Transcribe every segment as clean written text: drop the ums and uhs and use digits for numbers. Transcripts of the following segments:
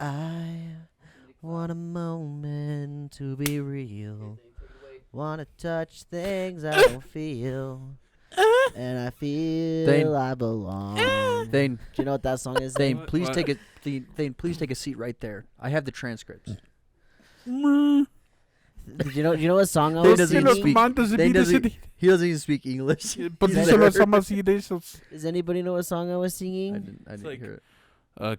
I want a moment to be real. Wanna touch things I don't feel. And I feel I belong. Thane, Do you know what that song is? Thane, Zane? please please take a seat right there. I have the transcripts. Do you know what song I Thane was doesn't singing? speak. He doesn't even speak English. Does anybody know what song I was singing? I didn't like- hear it.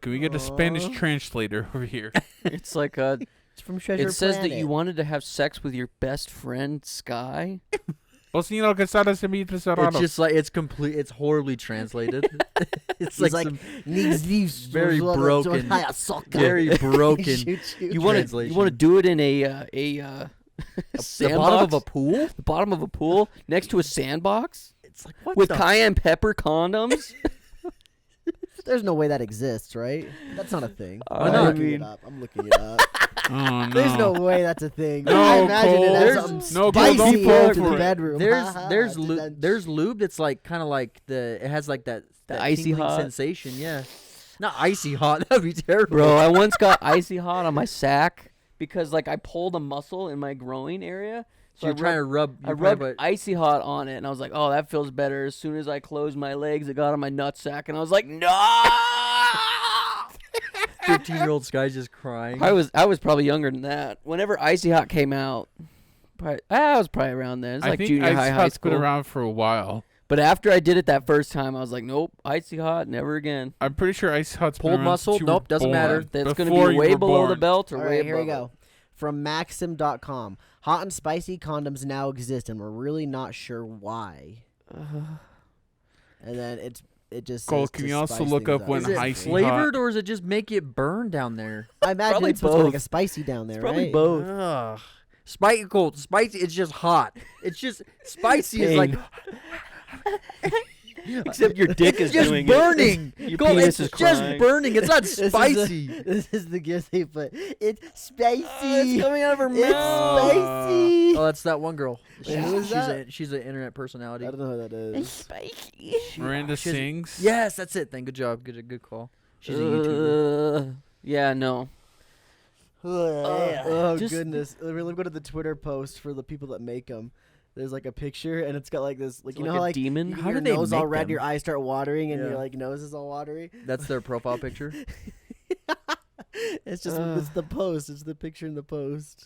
Can we get a Spanish translator over here? It's like It's from Treasure it says that Planet. you wanted to have sex with your best friend Sky. O señor Quesada se me cerrado. It's just like it's complete. It's horribly translated. It's He's like like, some needs very broken, very broken you want translation. to do it in a the sandbox? bottom of a pool? The bottom of a pool next to a sandbox It's like what with the cayenne pepper condoms. There's no way that exists, right? That's not a thing. I I'm looking mean- it up. I'm looking it up. Oh, no. There's no way that's a thing. No, I imagine Cole. it has There's- something no, Cole, spicy don't fall into for the it. bedroom. There's lube that's like kind of like it has like that icy tingling hot Oh. sensation. Yeah, not icy hot. That'd be terrible. Uh, Bro, I once got icy hot on my sack because like I pulled a muscle in my groin area. Oh, So you're trying to rub. I rubbed icy hot on it, and I was like, "Oh, that feels better." As soon as I closed my legs, it got on my nutsack, and I was like, "No!" 15-year-old Sky's just crying. I was probably younger than that. Whenever icy hot came out, I was probably around there. It's I like think junior Ice high, high Hot's been school. around for a while. But after I did it that first time, I was like, "Nope, icy hot, never again." I'm pretty sure Ice Hot's Pulled been around muscle? since you were Nope, doesn't born. matter. That's going to Before be you way were below the born. belt or All way right, here we above go. From Maxim.com. Hot and spicy condoms now exist, and we're really not sure why. And then it just Cole, says can to you also spice look things up when up. Is it icy flavored or is it just make it burn down there? I imagine Probably it's supposed to be like both. a spicy down there, It's probably right? both. Ugh. Spicy, cold, spicy. It's just hot. It's just spicy. Is like Except your dick is it's just doing burning. it. Your Cole, penis it's is just crying. burning. It's not This is spicy. This is the gift they put. It's spicy. It's coming out of her It's mouth. spicy. Oh, that's that one girl. Wait, who is that? She's an internet personality. I don't know who that is. spicy. Miranda She has- sings. Yes, that's it. Then good job. Good call. She's a YouTuber. Yeah, no. Oh just- goodness! Let me go to the Twitter post for the people that make them. There's like a picture, and it's got like this, like Is you it know, like how a like demon? you get How your do they nose all make red, them? your eyes start watering, and Yeah. your like nose is all watery. That's their profile picture. It's just it's the post. It's the picture in the post.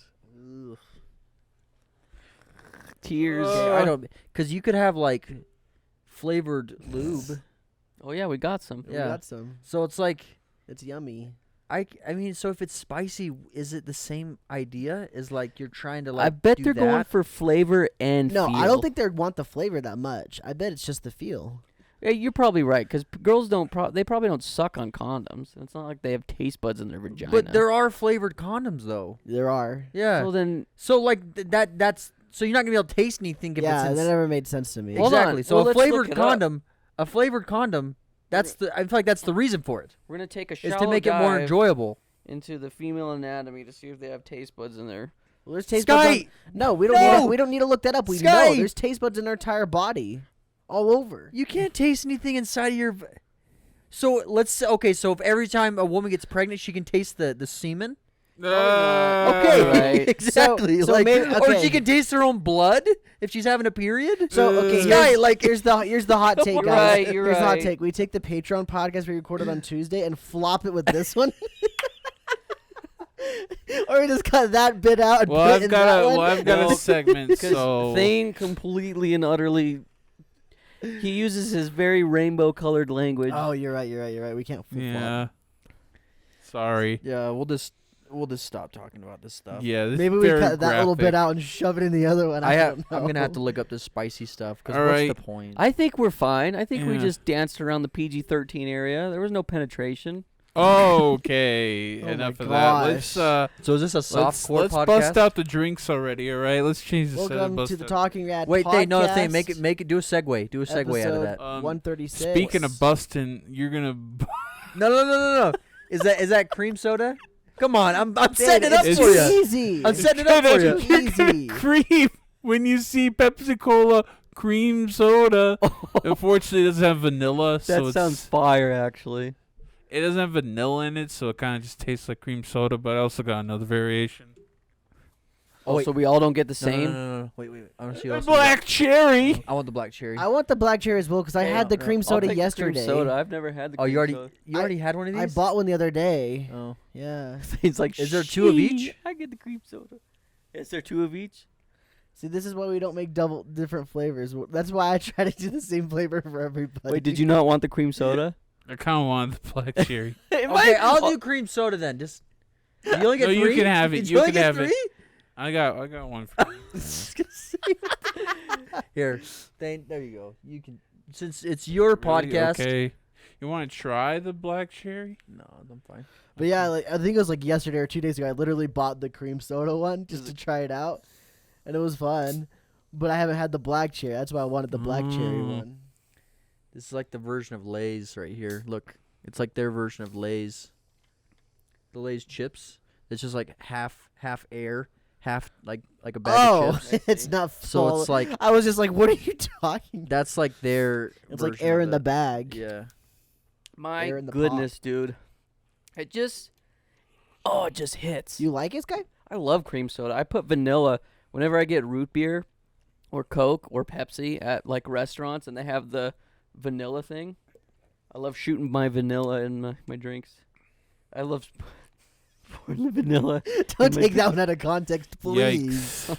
Tears. Okay, I don't, because you could have like flavored lube. Oh, yeah, we got some. We Yeah. got some. So it's like It's yummy. I mean, so if it's spicy, is it the same idea? Is like you're trying to like I bet do they're going that? for flavor and No, feel. I don't think they want the flavor that much. I bet it's just the feel. Yeah, you're probably right, because girls don't. They probably don't suck on condoms. It's not like they have taste buds in their vagina. But there are flavored condoms though. There are. Yeah. So then, So like that's so you're not gonna be able to taste anything if Yeah, it's that in never made sense to me. Hold on. exactly. So Well, a let's look flavored it up. condom, that's the I feel like that's the reason for it. we're gonna take a Is shallow to make it more dive enjoyable. into the female anatomy to see if they have taste buds in there. Well, there's taste buds. Sky, No, we don't. No! Need, we don't need to look that up. We Sky! know there's taste buds in our entire body, all over. you can't taste anything inside of your. So so if every time a woman gets pregnant, she can taste the semen. Okay, Right. exactly. So like, maybe- or okay. she can taste her own blood if she's having a period. So okay, Sky, here's, like here's the hot take, guys. Right, you're here's the hot right. take. We take the Patreon podcast we recorded on Tuesday and flop it with this one. Or we just cut that bit out and Well, put it I've in got that a one. Well, segment. Because So Thane completely and utterly, he uses his very rainbow-colored language. Oh, you're right. We can't flip flop. yeah. Sorry. Yeah, we'll just stop talking about this stuff. Yeah. This Maybe is we very cut that little bit graphic. out and shove it in the other one. I'm don't know. gonna have to look up this spicy stuff because All what's right. the point? I think we're fine. I think we Yeah. just danced around the PG-13 area. There was no penetration. Okay. Oh Enough my of that. Let's gosh. So is this a softcore let's podcast? bust out the drinks already. All right. Let's change the setup. Welcome Bust to the out- Talking Rad Wait, podcast. Thane, make it. Do a segue. Do a segue out of episode that. 136. Speaking of busting, you're gonna. No. Is that cream soda? Come on, I'm Dude, setting it up it's for you. easy. I'm setting it up for you. Too easy. cream when you see Pepsi Cola cream soda. Unfortunately, it doesn't have vanilla, so That it's sounds fire, actually. it doesn't have vanilla in it, so it kind of just tastes like cream soda. But I also got another variation. Oh, so we all don't get the same. No. Wait. I want to see The what else. black cherry. I want the black cherry. I want the black cherry as well because I had the cream I'll soda take the cream yesterday. soda. I've never had the. Oh, cream you soda. already had one of these? I bought one the other day. Oh. Yeah. He's like, Is there 2 of each? I get the cream soda. Is there 2 of each? See, this is why we don't make double different flavors. That's why I try to do the same flavor for everybody. Wait, did you not want the cream soda? I kind of want the black cherry. Okay, I'll do cream soda then. Just you only get No, 3? you can have it. Did You only can get have 3? it. I got one for you. Here, there you go. You can, since it's your Really? podcast. Okay. You want to try the black cherry? No, I'm fine. But yeah, like I think it was like yesterday or 2 days ago. I literally bought the cream soda one just to try it out, and it was fun. But I haven't had the black cherry. That's why I wanted the black cherry one. This is like the version of Lay's right here. Look, it's like their version of Lay's. The Lay's chips. It's just like half air, half like a bag of chips. It's not full. So it's like I was just like, what are you talking about? that's like their. It's like version air of in the it. bag. Yeah. My Air in the goodness, dude. It just hits. You like it, Sky? I love cream soda. I put vanilla whenever I get root beer or Coke or Pepsi at like restaurants and they have the vanilla thing. I love shooting my vanilla in my drinks. I love pouring the vanilla. Don't in my take that one out of context, please.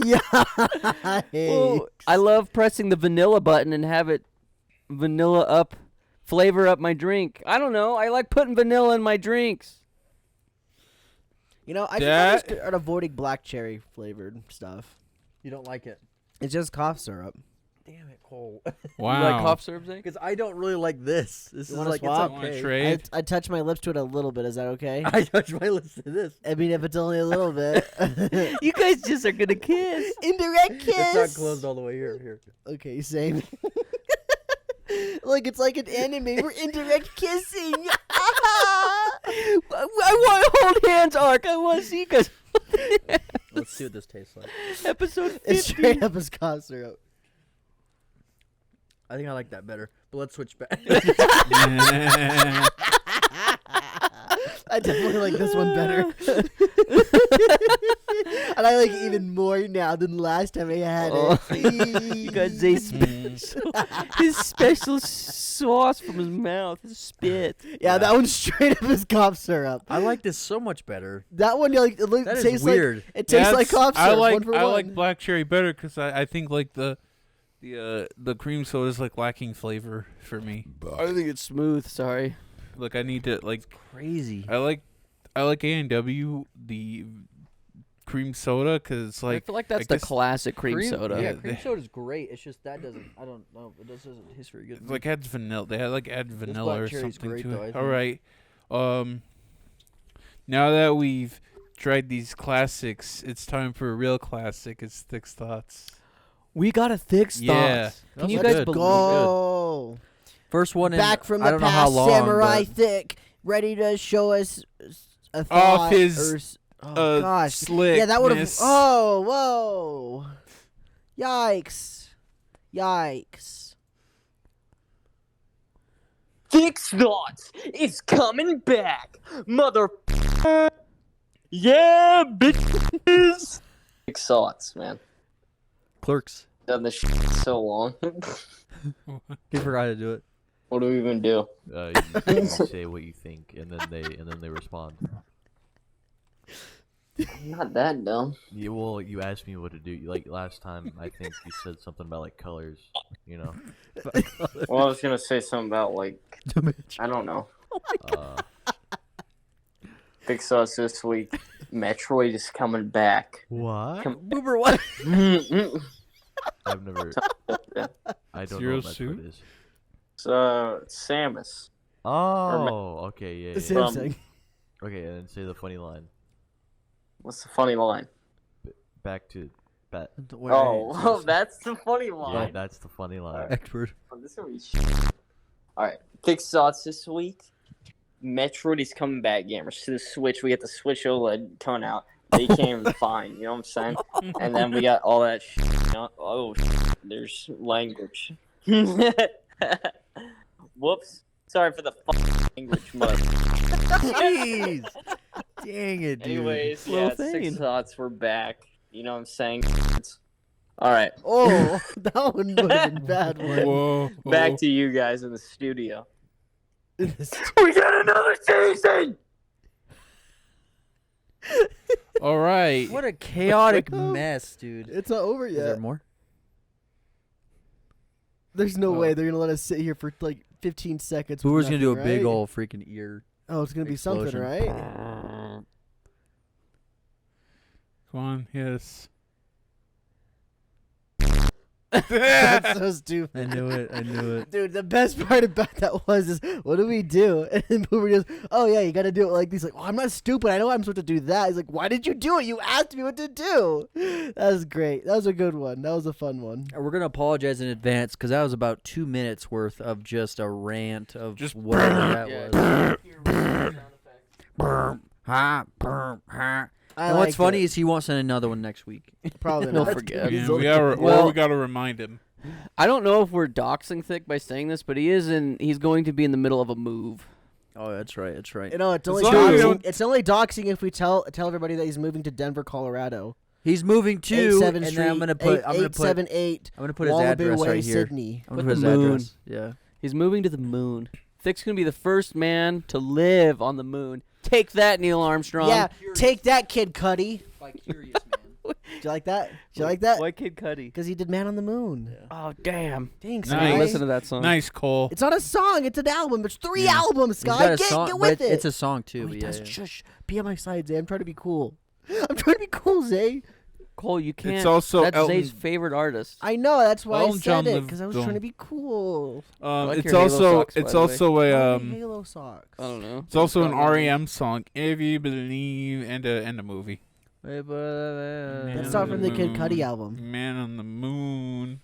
Yeah. Well, I love pressing the vanilla button and have it vanilla up, flavor up my drink. I don't know. I like putting vanilla in my drinks. You know, I just start avoiding black cherry flavored stuff. You don't like it. It's just cough syrup. Damn it, Cole. Wow. You like cough syrup, Zane? Because I don't really like this. This You is wanna like swap? it's Want to okay. trade? I touch my lips to it a little bit. Is that okay? I touch my lips to this. I mean, if it's only a little bit. You guys just are gonna kiss. Indirect kiss. It's not closed all the way here. Here. Okay, same. Look, it's like an anime. We're indirect kissing. I want to hold hands, Ark. I want to see you guys. Let's see what this tastes like. Episode 50. It's straight up as cough syrup. I think I like that better. But let's switch back. I definitely like this one better. And I like it even more now than last time I had Oh, it. you got Zay's special, his special sauce from his mouth, his spit. Yeah, that one's straight up as cough syrup. I like this so much better. That one, like, it That is tastes weird. like it tastes like cough syrup. I like one for I one. like black cherry better because I think like the cream soda is like lacking flavor for me. I think it's smooth. Sorry. Like I need to like Crazy. I like A&W the cream soda because it's like I feel like that's I the guess classic cream soda. Yeah, Yeah, cream they- soda's great. It's just that doesn't. I don't know. It doesn't taste very good. it's like adds vanilla. They had like add vanilla black or cherry's something great, to though, I it. think. All right. Now that we've tried these classics, it's time for a real classic. It's Thick Thoughts. We got a thick thoughts. Yeah. Can you That's guys good. believe Go. first one in, Back from I the don't know how past, long, Samurai but Thick, ready to show us a Off thought. his, oh gosh, slickness. yeah, that would have. Oh, whoa, yikes, yikes. Thick Thoughts is coming back, mother. Yeah, bitches. Thick Thoughts, man. Clerks. Done this shit so long. He forgot to do it. What do we even do? You say what you think, and then they respond. I'm not that dumb. Yeah, well, you asked me what to do. Like last time, I think you said something about like colors. You know. Well, I was gonna say something about like I don't know. Thick Thoughts this week. Metroid is coming back. What? Boober, what? I've never. I don't Zero know what Suit? Metroid is. Samus. Oh, okay, yeah. The yeah. same Um, thing. Okay, and then say the funny line. What's the funny line? Back to bat. Oh, that's the funny Yeah, line. that's the funny line. Expert. Oh, this is gonna be Alright, Thick Thoughts this week. Metroid is coming back, gamers. To the Switch, we get the Switch OLED tone out. They can't even find, you know what I'm saying? And then we got all that shit. You know? Oh, there's language. Whoops. Sorry for the language, mother. Jeez. Dang it, dude. Anyways, Little yeah, thing. 6 thoughts. We're back. You know what I'm saying? All right, Oh, that one would have been a bad one. Whoa. back to you guys in the studio. In this- We got another season. All right. What a chaotic mess, dude. It's not over Is there yet. more? There's no Oh. way they're gonna let us sit here for like 15 seconds. Who with was gonna do a nothing, big right? old freaking ear? Oh, it's gonna be something, explosion. right? Come on. Yes. That's so stupid. I knew it. I knew it. Dude, the best part about that was what do we do? And then Boomer goes, "Oh yeah, you got to do it like this." Like, "Oh, I'm not stupid. I know I'm supposed to do that." He's like, "Why did you do it? You asked me what to do." That was great. That was a good one. That was a fun one. We're gonna apologize in advance because that was about 2 minutes worth of just a rant of Just whatever that was. And what's funny is he won't send another one next week. probably He'll not. forget. Yeah, He's we gotta, Well- or we gotta remind him. I don't know if we're doxing Thick by saying this, but he's going to be in the middle of a move. Oh, that's right. That's right. You know, it's only long as you doxing. don't- It's only doxing if we tell everybody that he's moving to Denver, Colorado. He's moving too, 87th and Street, then I'm gonna put 878 his Wallaby address Way, right here. Sydney. I'm Put gonna put his the moon. address. Yeah. He's moving to the moon. Thick's going to be the first man to live on the moon. Take that, Neil Armstrong. Yeah, take that, Kid Cudi. Curious man. Do you like that? Do you like that? Why Kid Cudi? Because he did Man on the Moon. Oh, damn. Thanks, Nice. I guys. listen to that song. Nice, Cole. It's not a song. It's an album. There's 3 Yeah. albums, He's Scott. got a Get song, with but it. it's a song too. Oh, But he yeah, does. yeah. Shush. Be on my side, Zay. I'm trying to be cool. I'm trying to be cool, Zay. Cole, you can't. also That's Elton- Zay's favorite artist. I know. That's why Elton I John said it. lived Because I was on- trying to be cool. like It's your Halo also socks, by it's the way. also I a like Halo socks. I don't know. it's also an REM song. If you believe, and a movie. That's Man not on from the Kid Moon. Cudi album. Man on the Moon.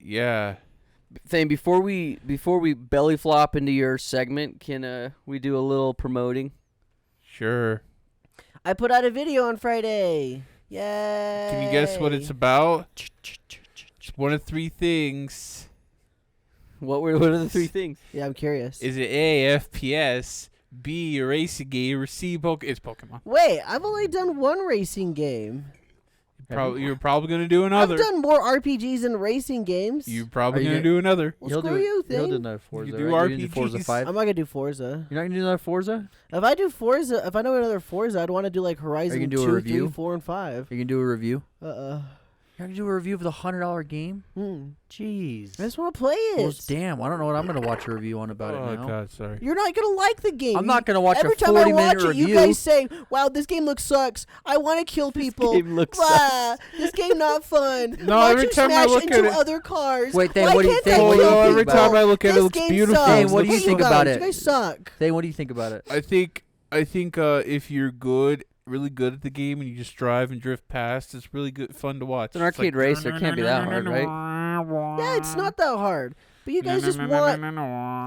Yeah. Thane, before we belly flop into your segment, can we do a little promoting? Sure. I put out a video on Friday. Yay. Can you guess what it's about? It's one of 3 things. What are the 3 things? Yeah, I'm curious. Is it A, FPS, B, a racing game, or C, it's Pokemon? Wait, I've only done one racing game. You're probably gonna do another. I've done more RPGs than racing games. You're probably Are you gonna gonna- do another. Well, screw you, He'll do thing. another Forza. do right? You're gonna do Forza RPGs. 5. I'm not gonna do Forza. You're not gonna do another Forza? If I do Forza, if I know another Forza, I'd want to do like Horizon gonna do a 2, review? 3, 4, and 5. Are you gonna do a review? Uh-uh. You're gonna do a review of the $100 game? Hmm. Jeez. I just want to play Well, it. damn, I don't know what I'm gonna watch a review on about Oh it now. God, sorry. You're not gonna like the game. I'm not gonna watch Every a time I 40-minute watch it, review. you guys say, "Wow, this game looks sucks. I want to kill people. game looks Blah. This game not fun. No, Watch every you time I smash look into at it- other cars. Wait, then Why what do you can't think? I What kill do you think people? every time I look at it, This it looks game beautiful. Sucks. Hey, what do you Hey, think guys, about it? You guys suck. Hey, what do you think about it? I think if you're really good at the game and you just drive and drift past, it's really good, fun to watch. It's an arcade racer. It can't be that hard, right? Yeah, it's not that hard. But you guys just want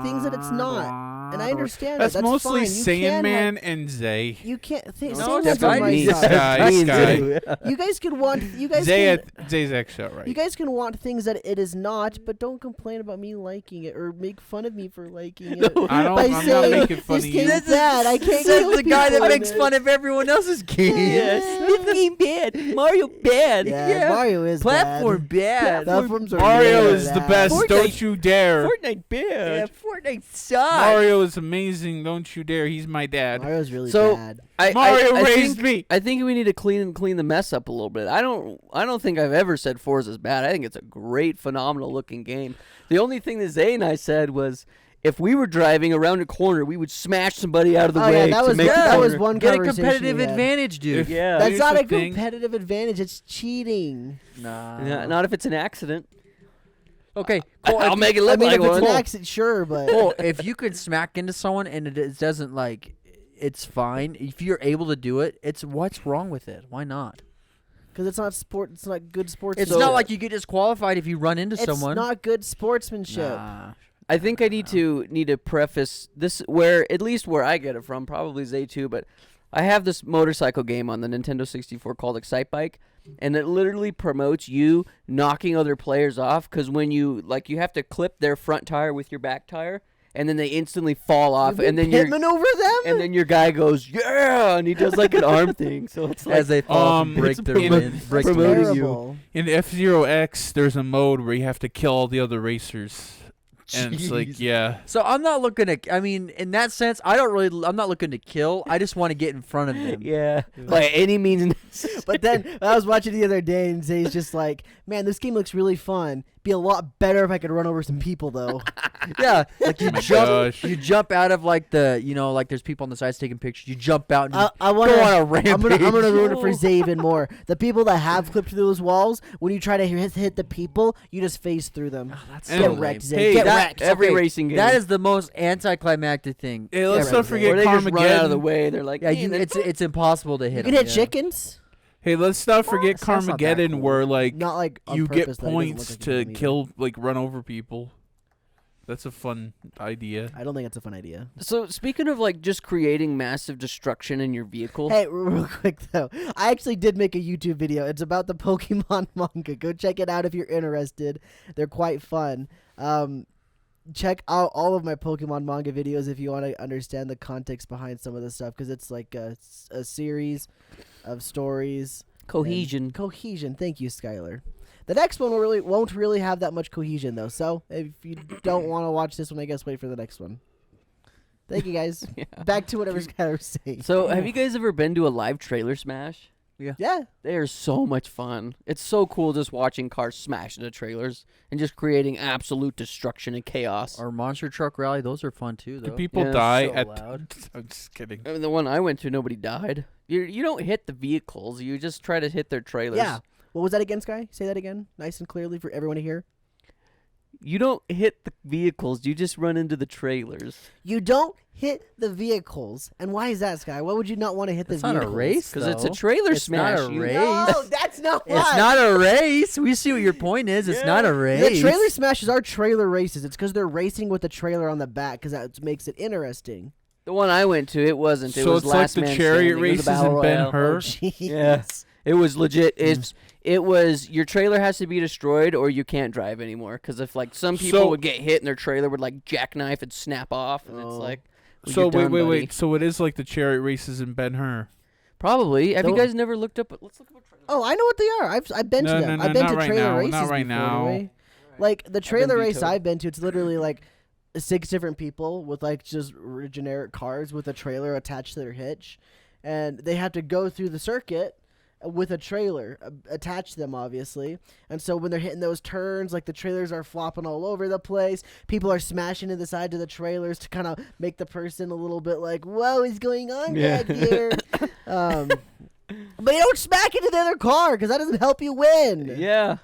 things that it's not. And I understand That's that. That's mostly fine. Sandman and Zay. You can't. Th- No, Sandman's it's on fine. my Me. This side. guy, this guy. You guys can want. You guys Zay, can. Zay's actually outright. You guys can want things that it is not, but don't complain about me liking it or make fun of me for liking it. I don't. By I'm not saying, making fun this of game's you. bad. I can't Says kill the guy people that in makes it. fun of everyone else's game. This game bad. Mario bad. Yeah, Mario is Platform bad. Platforms are Mario really is the bad. best. Fortnite- Don't you dare. Fortnite Yeah, bad. Fortnite sucks. Mario is amazing. Don't you dare. He's my dad. Mario's really So- bad. Mario I raised think, me. I think we need to clean the mess up a little bit. I don't think I've ever said Forza's bad. I think it's a great, phenomenal looking game. The only thing that Zay and I said was, if we were driving around a corner, we would smash somebody out of the Oh, way. yeah, that to was make one- the that was corner. one Get a conversation competitive we had. advantage, dude. If- Yeah. That's Here's not the a thing. competitive advantage. It's cheating. Nah. Not if it's an accident. Okay, Cole, I'll make it I look mean, like if it's one. an accident, sure, but Cole, if you could smack into someone and it doesn't like, it's fine. If you're able to do it, it's what's wrong with it? Why not? because it's not sport. It's not good It's sportsmanship. not like you get disqualified if you run into it's someone. not good sportsmanship. Nah. I think I need to preface this at least where I get it from, probably Zay too, but I have this motorcycle game on the Nintendo 64 called Excite Bike, and it literally promotes you knocking other players off because when you have to clip their front tire with your back tire, and then they instantly fall off, and then pit maneuver them, and then your guy goes yeah, and he does like an arm thing. So it's like As they fall off and break their wind. That's promoting you. terrible. In F-Zero X, there's a mode where you have to kill all the other racers. And it's like, Jeez. yeah. So I'm not looking to. I mean, in that sense, I'm not looking to kill. I just want to get in front of them. Yeah, by any means necessary. But then I was watching the other day, and Zay's just like, "Man, this game looks really fun. Be a lot better if I could run over some people, though." Yeah, like you Oh my jump, gosh. you jump out of like the, like there's people on the sides taking pictures. You jump out and you I want go on a I'm rampage. gonna ruin it for Zay even more. The people that have clipped through those walls, when you try to hit the people, you just phase through them. That's And- Get so wrecked, lame. Zay. Hey, Get that- wrecked. Every Okay, racing game. That is the most anticlimactic thing. Hey, let's Yeah, not right, forget or they just run out of the Carmageddon. way. They're like, Yeah, "Hey," and then it's impossible to You hit. can them, hit yeah. chickens. Hey, let's not forget That's not that Carmageddon, cool. where like Not like on you get purpose, though. It doesn't look points like you to can either. kill, like run over people. That's a fun idea. I don't think it's a fun idea. So speaking of like just creating massive destruction in your vehicle, Hey, real quick though, I actually did make a YouTube video. It's about the Pokemon manga. Go check it out if you're interested. They're quite fun. Check out all of my Pokemon manga videos if you want to understand the context behind some of the stuff, because it's like a series of stories. cohesion. Cohesion. Thank you, Skylar. The next one won't really have that much cohesion though. So if you don't want to watch this one, I guess wait for the next one. Thank you guys. Yeah. Back to whatever Skylar was saying. So have you guys ever been to a live trailer smash? Yeah. They are so much fun. It's so cool just watching cars smash into trailers and just creating absolute destruction and chaos. Our monster truck rally, those are fun too, though. Do people Yeah, die so at? loud. I'm just kidding. I mean, the one I went to, nobody died. You don't hit the vehicles. You just try to hit their trailers. Yeah. What was that again, Sky? Say that again, nice and clearly for everyone to hear. You don't hit the vehicles. You just run into the trailers. You don't hit the vehicles. And why is that, Sky? Why would you not want to hit It's the not vehicles? a race, Because it's a though. trailer It's smash. not a You- race. No, that's not why. It's not a race. We see what your point is. It's not a race. The trailer smashes are trailer races. It's because they're racing with the trailer on the back, because that makes it interesting. The one I went to, it wasn't. It So was it's like last the man chariot standing. It was a races battle in Ben royale. Hur. Oh, jeez. Yeah. It was legit. It was your trailer has to be destroyed or you can't drive anymore. Because if like some people So- would get hit and their trailer would like jackknife and snap off, and it's Oh. like. well, So you're done, buddy. wait. So it is like the chariot races in Ben Hur. Probably. Have you Don't- guys never looked up? Let's look up a trailer. Oh, I know what they are. I've been No, to them. no, I've been not to right trailer now, races not right before. now. Anyway. Like the trailer race vetoed. I've been to, it's literally like 6 different people with like just generic cars with a trailer attached to their hitch, and they have to go through the circuit with a trailer attached to them, obviously. And so when they're hitting those turns, like the trailers are flopping all over the place. People are smashing into the side of the trailers to kind of make the person a little bit like, "Whoa, what's going on Yeah. back here?" But you don't smack into the other car because that doesn't help you win. Yeah.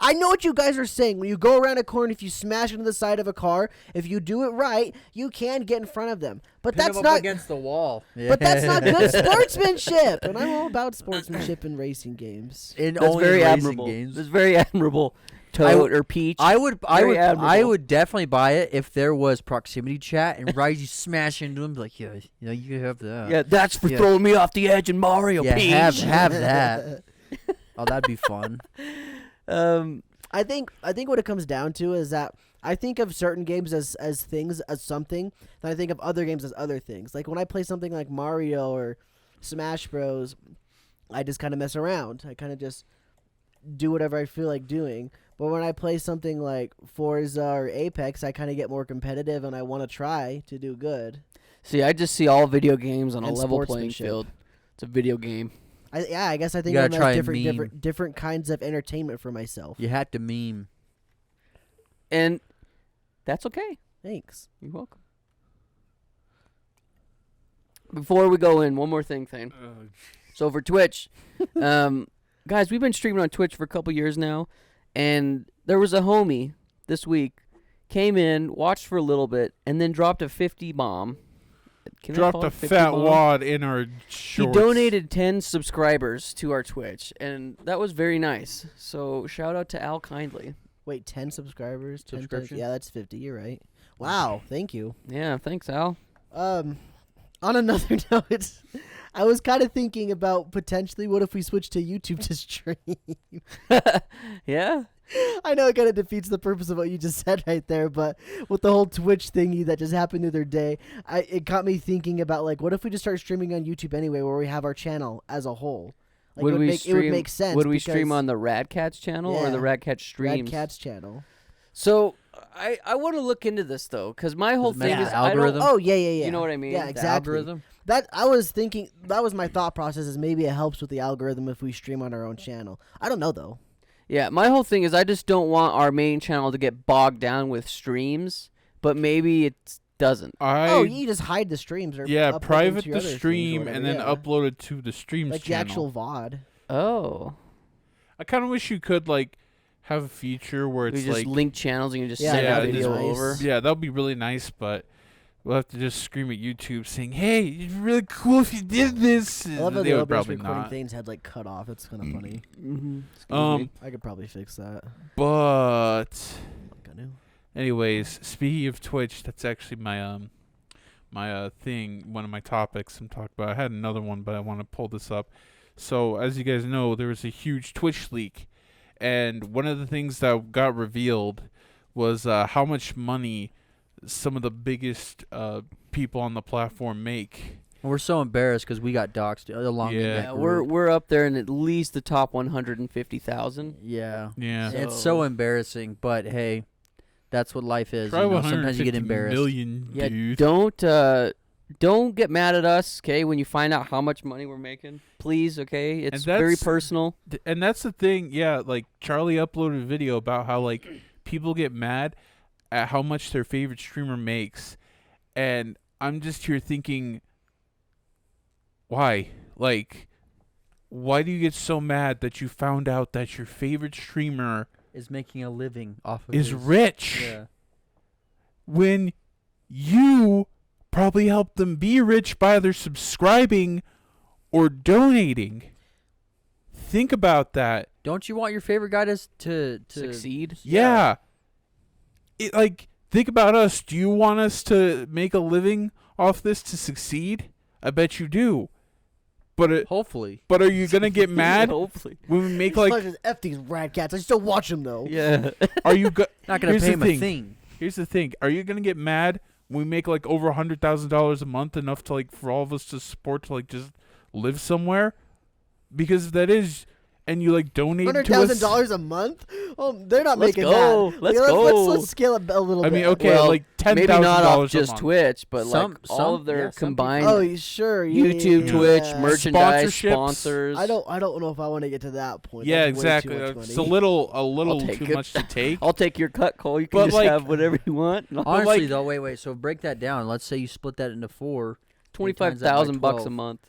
I know what you guys are saying. When you go around a corner, if you smash into the side of a car, if you do it right, you can get in front of them. But Pin that's them up not. against the wall. But that's not good sportsmanship. And I'm all about sportsmanship in racing games. In That's only very racing admirable. games. That's very admirable. Toad or Peach. I would Very admirable. would definitely buy it if there was proximity chat and you smash into him like, yeah, you have that. yeah, that's for Yeah. throwing me off the edge in Mario Yeah, Peach. have that. Oh, that'd be fun. I think what it comes down to is that I think of certain games as things as something, and I think of other games as other things. Like when I play something like Mario or Smash Bros, I just kind of mess around. I kind of just do whatever I feel like doing. But when I play something like Forza or Apex, I kind of get more competitive and I want to try to do good. See, I just see all video games on a And level playing sportsmanship. field. It's a video game. I guess I think gotta of them try as and meme. different kinds of entertainment for myself. You had to meme. And that's okay. Thanks. You're welcome. Before we go in, one more thing, Thane. So for Twitch, guys, we've been streaming on Twitch for a couple years now, and there was a homie this week, came in, watched for a little bit, and then dropped a 50 bomb. Can I Dropped call a it 50 fat bomb? wad in our He shorts. donated 10 subscribers to our Twitch, and that was very nice. So shout out to Al Kindly. Wait, 10 subscribers? 10 times- Subscriptions? Yeah, that's 50. You're right. Wow, thank you. Yeah, thanks, Al. On another note, I was kind of thinking about potentially what if we switch to YouTube to stream. Yeah. I know it kind of defeats the purpose of what you just said right there, but with the whole Twitch thingy that just happened the other day, it got me thinking about like, what if we just start streaming on YouTube anyway, where we have our channel as a whole? Like, Would we it would make sense. Would we stream because on the radkatz channel or the Yeah. radkatz streams? Radkatz channel? So I want to look into this though, because my whole Does it thing make is the I don't. algorithm? Oh yeah, yeah, yeah. You know what I mean? Yeah, The exactly. Algorithm. That I was thinking. That was my thought process. Is maybe it helps with the algorithm if we stream on our own channel. I don't know though. Yeah, my whole thing is I just don't want our main channel to get bogged down with streams, but maybe it doesn't. Oh, you just hide the streams or Yeah, upload them private to your the other things or stream whatever, and then yeah. upload it to the streams like the channel. actual VOD. Oh. I kind of wish you could like have a feature where We it's just like link channels and you just Yeah, send that'd a be video nice. over. yeah, that would be really nice, but we'll have to just scream at YouTube saying, "Hey, it'd be really cool if you did this." I love how They the would OBS probably recording not. things had like cut off. It's kind of funny. Mm-hmm. I could probably fix that. But Like I knew. anyways, speaking of Twitch, that's actually my thing, one of my topics I'm talking about. I had another one, but I want to pull this up. So, as you guys know, there was a huge Twitch leak, and one of the things that got revealed was how much money some of the biggest people on the platform make. We're so embarrassed because we got doxxed along in Yeah. that Yeah, group. we're up there in at least the top 150,000. Yeah. Yeah. It's So- so embarrassing, but hey, that's what life is. Try You know, sometimes you get 150 embarrassed. million, Yeah, dude. don't get mad at us, okay? When you find out how much money we're making, please, okay? It's very that's- personal. And that's the thing, yeah, like Charlie uploaded a video about how like people get mad at how much their favorite streamer makes, and I'm just here thinking, why? Like, why do you get so mad that you found out that your favorite streamer Is making a living off of is his- rich Yeah. when you probably helped them be rich by either subscribing or donating? Think about that. Don't you want your favorite guy to Succeed. Yeah. It, like, think about us. Do you want us to make a living off this to succeed? I bet you do. Hopefully. But are you gonna get mad Hopefully. when we make Like, like? just F these radcats. I still watch them though. Yeah. Are you Not gonna Here's pay the him thing. a thing. Here's the thing. Are you gonna get mad when we make like over $100,000 a month, enough to like for all of us to support to like just live somewhere? Because if that is, and you like donate to us. $100,000 a month? Oh, they're not Let's making go. that. Let's Okay, go. Let's scale it a little I bit. mean, okay, Well, like Maybe $10,000 not off a just month. Twitch, but Some- like all of some- their yeah, some people- combined Oh, sure. Yeah, YouTube, yeah, Twitch, yeah. merchandise, Sponsorships. sponsors. I don't know if I want to get to that point. Yeah, That's way too exactly. much It's money. a little take too it. much to take. I'll take your cut, Cole. You can But, just like- have whatever you want. Honestly, like- though, wait. So break that down. Let's say you split that into 4. $25,000 a month.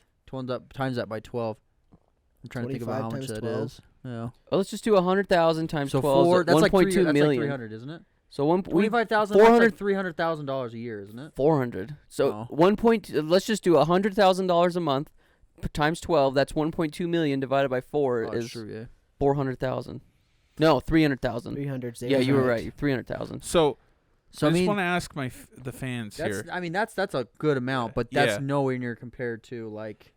Times that by 12. I'm trying to think about how 25 much times that 12. is. Yeah. Oh, let's just do 100,000 times So 12. 4. That's like 1.2 that's like million. 300, isn't it? So we 25,000. 400 That's like $300,000 a year, isn't it? 400. So Oh. let's just do $100,000 a month times 12. That's 1.2 million divided by 4 Oh, is true, yeah. 400,000. No, 300,000. 300. Yeah, you were right. 300,000. So, So I I just mean, want to ask the fans that's here. I mean that's a good amount, but that's Yeah. nowhere near compared to like,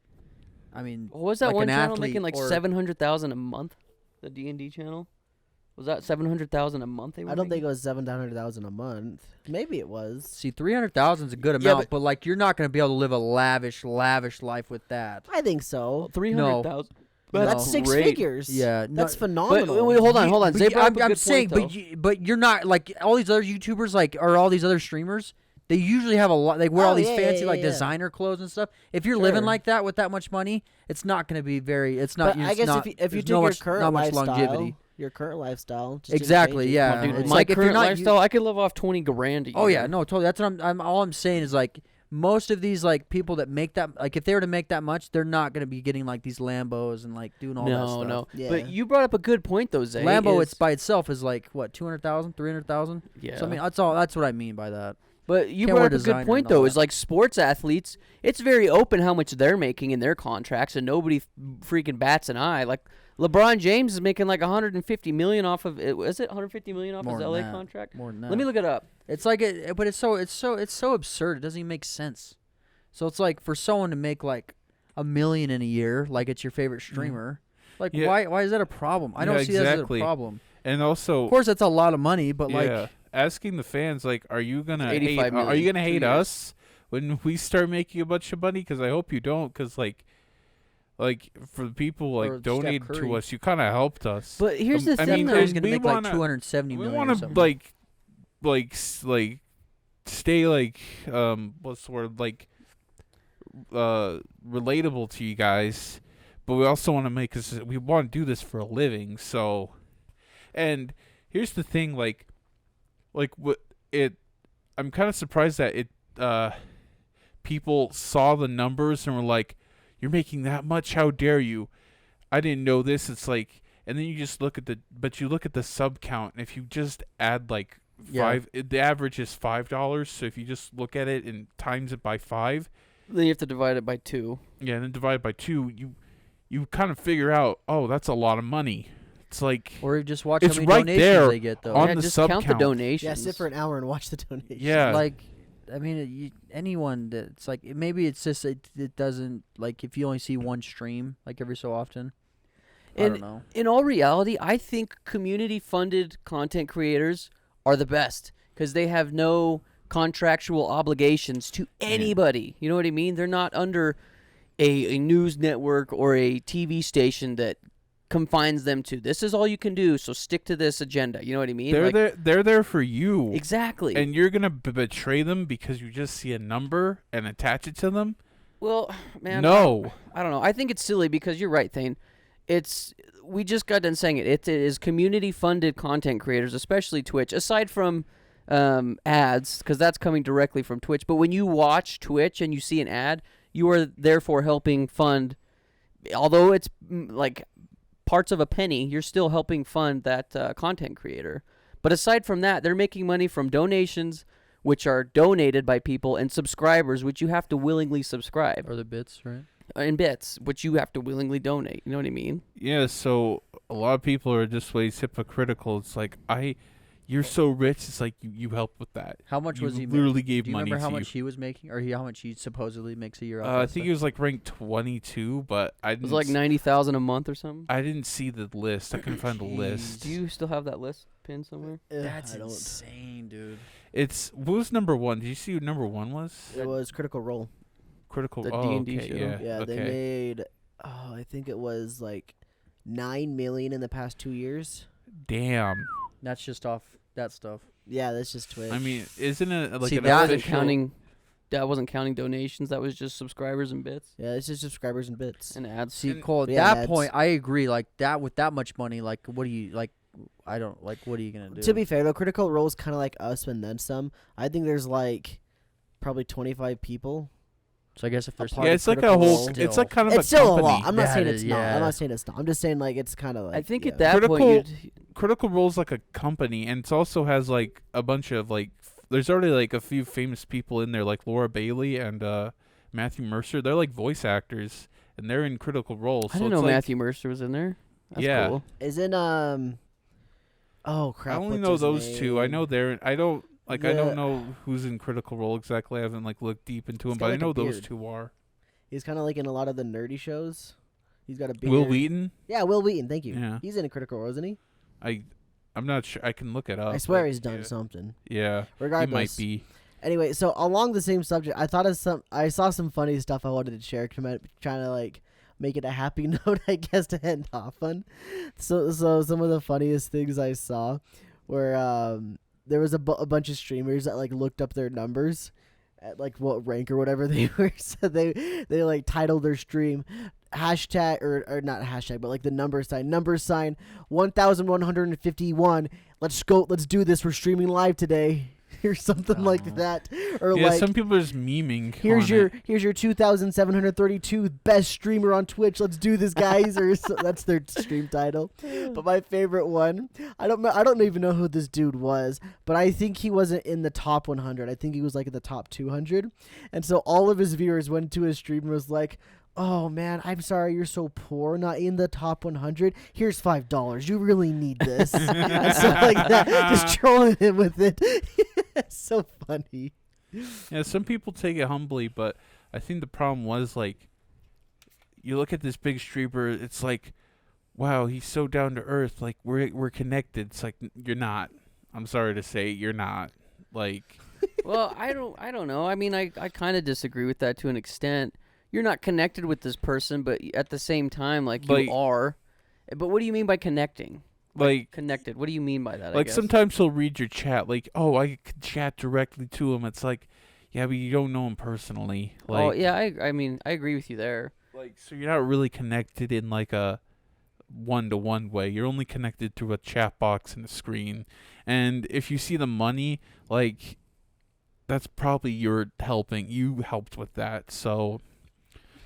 I mean, What was that like one an channel athlete making like or- 700,000 a month? The D&D channel? Was that 700,000 a month they were I don't think making? it was 700,000 a month. Maybe it was. see, 300,000 is a good Yeah, amount, but like you're not gonna be able to live a lavish life with that. I think so. 300,000. That's six great. figures. Yeah, That's But phenomenal. wait, hold on. But Zay brought up a I'm good saying, point, though. but you're not like all these other YouTubers, like or all these other streamers. They usually have a lot. They wear all Oh, these yeah, fancy yeah, like yeah. designer clothes and stuff. If you're living Sure. like that with that much money, it's not going to be very. It's not. But I it's guess not, if you there's take no your much, current not much lifestyle, longevity. your current lifestyle, just Exactly, change it. yeah. Dude, It's my like if you're current not lifestyle, I could live off 20 grand a year. Oh yeah, no, totally. That's what I'm. All I'm saying is like most of these like people that make that like if they were to make that much, they're not going to be getting like these Lambos and like doing all that No, stuff. no. Yeah. But you brought up a good point, though, Zay. Lambo, is- it's by itself is like what 200,000, 300,000. Yeah. So I mean, that's all. That's what I mean by that. But you Can't brought wear up a designer good point, and all though, that. is like sports athletes, it's very open how much they're making in their contracts, and nobody freaking bats an eye. Like, LeBron James is making like 150 million off of it. Was it 150 million off More his than LA that. contract? More than that. Let me look it up. It's like it, but it's so absurd. It doesn't even make sense. So it's like for someone to make like $1 million in a year, like it's your favorite streamer. Like Yeah. why is that a problem? I don't Yeah, see that as a exactly. problem. And also, Of course, that's a lot of money, but like asking the fans, like, are you gonna hate? 85 million, Are you gonna 2 hate years. us when we start making a bunch of money? Because I hope you don't. Because like for the people Or like Steph donated Curry. to us, you kind of helped us. But here's the I thing, mean, though. Curry's gonna we make wanna- like 270 we million. want or to something. like stay like what's the word, like relatable to you guys, but we also want to make us. We want to do this for a living. So, and here's the thing, like what it. I'm kind of surprised that it people saw the numbers and were like, "You're making that much? How dare you? I didn't know this." It's like, and then you just look at the sub count, and if you just add like the average is $5. So if you just look at it and times it by 5, Then you have to divide it by 2. yeah, and then divide by 2, you kind of figure out, oh, that's a lot of money. It's like, Or just watch It's how many right donations there they get though. on Yeah, the just sub count count. the donations. Yeah, sit for an hour and watch the donation. yeah, Like, I mean, anyone that's like, maybe it's just it doesn't, like, if you only see one stream like every so often. I And don't know. in all reality, I think community-funded content creators are the best because they have no contractual obligations to anybody. You know what I mean? They're not under a news network or a TV station that confines them to this is all you can do, so stick to this agenda. You know what I mean? they're there for you. Exactly. And you're gonna betray them because you just see a number and attach it to them? well, man, No. I don't know. I think it's silly because you're right, Thane. We just got done saying it. It is community-funded content creators, especially Twitch, aside from ads, because that's coming directly from Twitch. But when you watch Twitch and you see an ad, you are therefore helping fund, although it's like parts of a penny, you're still helping fund that content creator. But aside from that, they're making money from donations, which are donated by people, and subscribers, which you have to willingly subscribe, Or the bits, right? and bits, which you have to willingly donate. You know what I mean? Yeah, so a lot of people are just ways hypocritical. It's like, you're so rich. It's like you help with that. How much You was he literally making? gave Do you money remember how to much he was making, or how much he supposedly makes a year? off I that think stuff? he was like ranked 22, but I It didn't. was like 90,000 a month or something. I didn't see the list. I couldn't find the Jeez. list. Do you still have that list pinned somewhere? That's I don't. insane, dude. It's what was number 1? Did you see what number 1 was? It was Critical Role. Critical. The oh, D&D okay, show. yeah. Yeah, okay. they made. Oh, I think it was like 9 million in the past 2 years. Damn. That's just off that stuff. Yeah, that's just Twitch. I mean, isn't it like See, an that wasn't official? counting. That wasn't counting donations. That was just subscribers and bits yeah, it's just subscribers and bits. and ads. See, And- Cole, at Yeah, that that's- point, I agree. Like that, with that much money, like, what do you like? I don't like. What are you gonna do? To be fair, though, Critical Role is kind of like us and then some. I think there's like probably 25 people. so I guess if there's part Yeah, of it's like a Critical whole. Role. It's like kind of It's a still company. a lot. I'm not Yeah, saying it it's is, not. yeah. I'm not saying it's not. I'm just saying like it's kind of like. I think yeah. at that Critical- point, Critical Role's like a company, and it also has like a bunch of like. There's already like a few famous people in there, like Laura Bailey and Matthew Mercer. They're like voice actors, and they're in Critical Role. I So didn't it's know like, Matthew Mercer was in there. That's Yeah. cool. Isn't Oh crap! I only what's know his those two. I name? know they're. I don't like. I Yeah. don't know who's in Critical Role exactly. I haven't like looked deep into He's them, got, but I like, a know those beard. two are. He's kind of like in a lot of the nerdy shows. He's got a beard. Will Wheaton. Yeah, Will Wheaton. Thank you. Yeah. He's in a Critical Role, isn't he? I'm not sure. I can look it up. I swear but he's done yeah. something. Yeah, he Regardless, might be. Anyway, so along the same subject, I saw some funny stuff I wanted to share. Trying to like make it a happy note, I guess, to end off on. So some of the funniest things I saw were there was a bunch of streamers that like looked up their numbers at like what rank or whatever they were. So they like titled their stream hashtag or not hashtag, but like the number sign 1151. Let's do this. We're streaming live today. Or something like that. Or Yeah, like some people are just memeing. here's on your it. 2,732 best streamer on Twitch. Let's do this, guys. Or that's their stream title. But my favorite one, I don't even know who this dude was, but I think he wasn't in the top 100. I think he was like in the top 200. And so all of his viewers went to his stream and was like, "Oh man, I'm sorry you're so poor, not in the top 100. Here's $5. You really need this." And stuff like that, just trolling him with it. It's so funny. Yeah, some people take it humbly, but I think the problem was like, you look at this big streamer, it's like, wow, he's so down to earth. Like we're connected. It's like you're not. I'm sorry to say, you're not. Like, Well, I don't know. I mean, I kind of disagree with that to an extent. You're not connected with this person, but at the same time, like Like- you are. But what do you mean by connecting? like, Connected. What do you mean by that? I like guess? sometimes he'll read your chat. Like, oh, I could chat directly to him. It's like, yeah, but you don't know him personally. Like, Oh yeah, I mean, I agree with you there. like, so you're not really connected in like a one-to-one way. You're only connected through a chat box and a screen. And if you see the money, like, that's probably you helped with that. So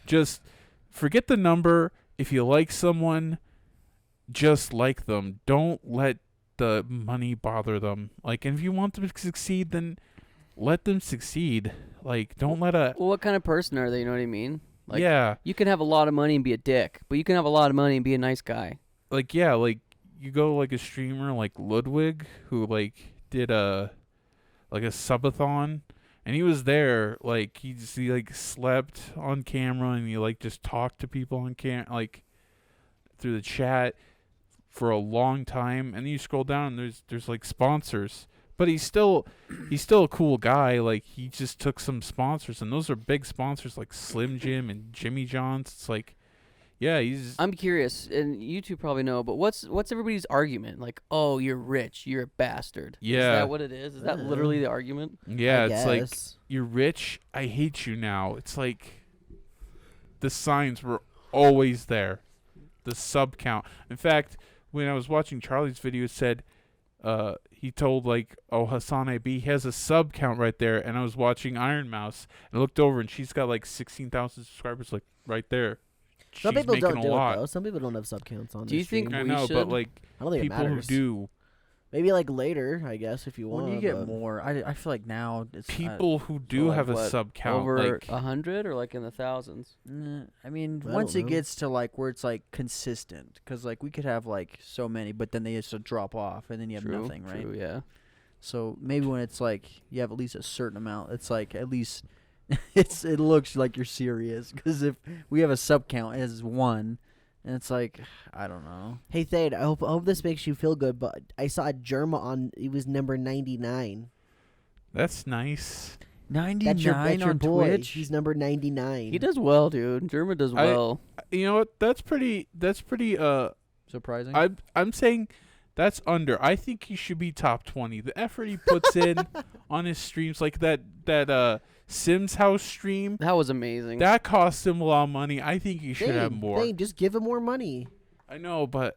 just forget the number. If you like someone, just like them. Don't let the money bother them. Like, and if you want them to succeed, then let them succeed. Like, don't let a Well, what kind of person are they? You know what I mean? Like, yeah, you can have a lot of money and be a dick, but you can have a lot of money and be a nice guy. like you go like a streamer like Ludwig who like did a subathon, and he was there like he like slept on camera, and he like just talked to people on like through the chat for a long time, and then you scroll down and there's like sponsors, but he's still a cool guy. Like, he just took some sponsors, and those are big sponsors like Slim Jim and Jimmy John's. It's like, yeah, I'm curious, and you two probably know, but what's everybody's argument? Like, oh, you're rich, you're a bastard. Is Yeah. that what it is? Is that literally the argument? yeah, I it's like, guess. you're rich, I hate you now. It's like the signs were always there. The sub count. In fact, when I was watching Charlie's video, it said he told like, oh, Hassan AB has a sub count right there, and I was watching Iron Mouse and I looked over and she's got like 16,000 subscribers like right there. Some She's people making don't a do lot. it though. Some people don't have sub counts on. Do you their think stream. I we know, should? but like I don't think people it who matters. do, Maybe like later, I guess, if you want. When you get but- more, I feel like now it's people who do like have a what, sub count, over like 100 or like in the thousands? I mean, I once don't it know. gets to like where it's like consistent, because like we could have like so many, but then they just drop off, and then you have True, nothing, right? True, yeah. So maybe when it's like you have at least a certain amount, it's like at least it looks like you're serious. Because if we have a sub count as 1, and it's like, I don't know. Hey Thade, I hope this makes you feel good, but I saw Germa on. He was number 99. that's nice. 99 That's your on boy. Twitch. He's number 99. He does well, dude. German does well. You know what? That's pretty. Surprising. I'm saying that's under. I think he should be top 20. The effort he puts in on his streams, like that Sims House stream, That was amazing. that cost him a lot of money. I think he should have Thade, more. Thade, just give him more money. I know, but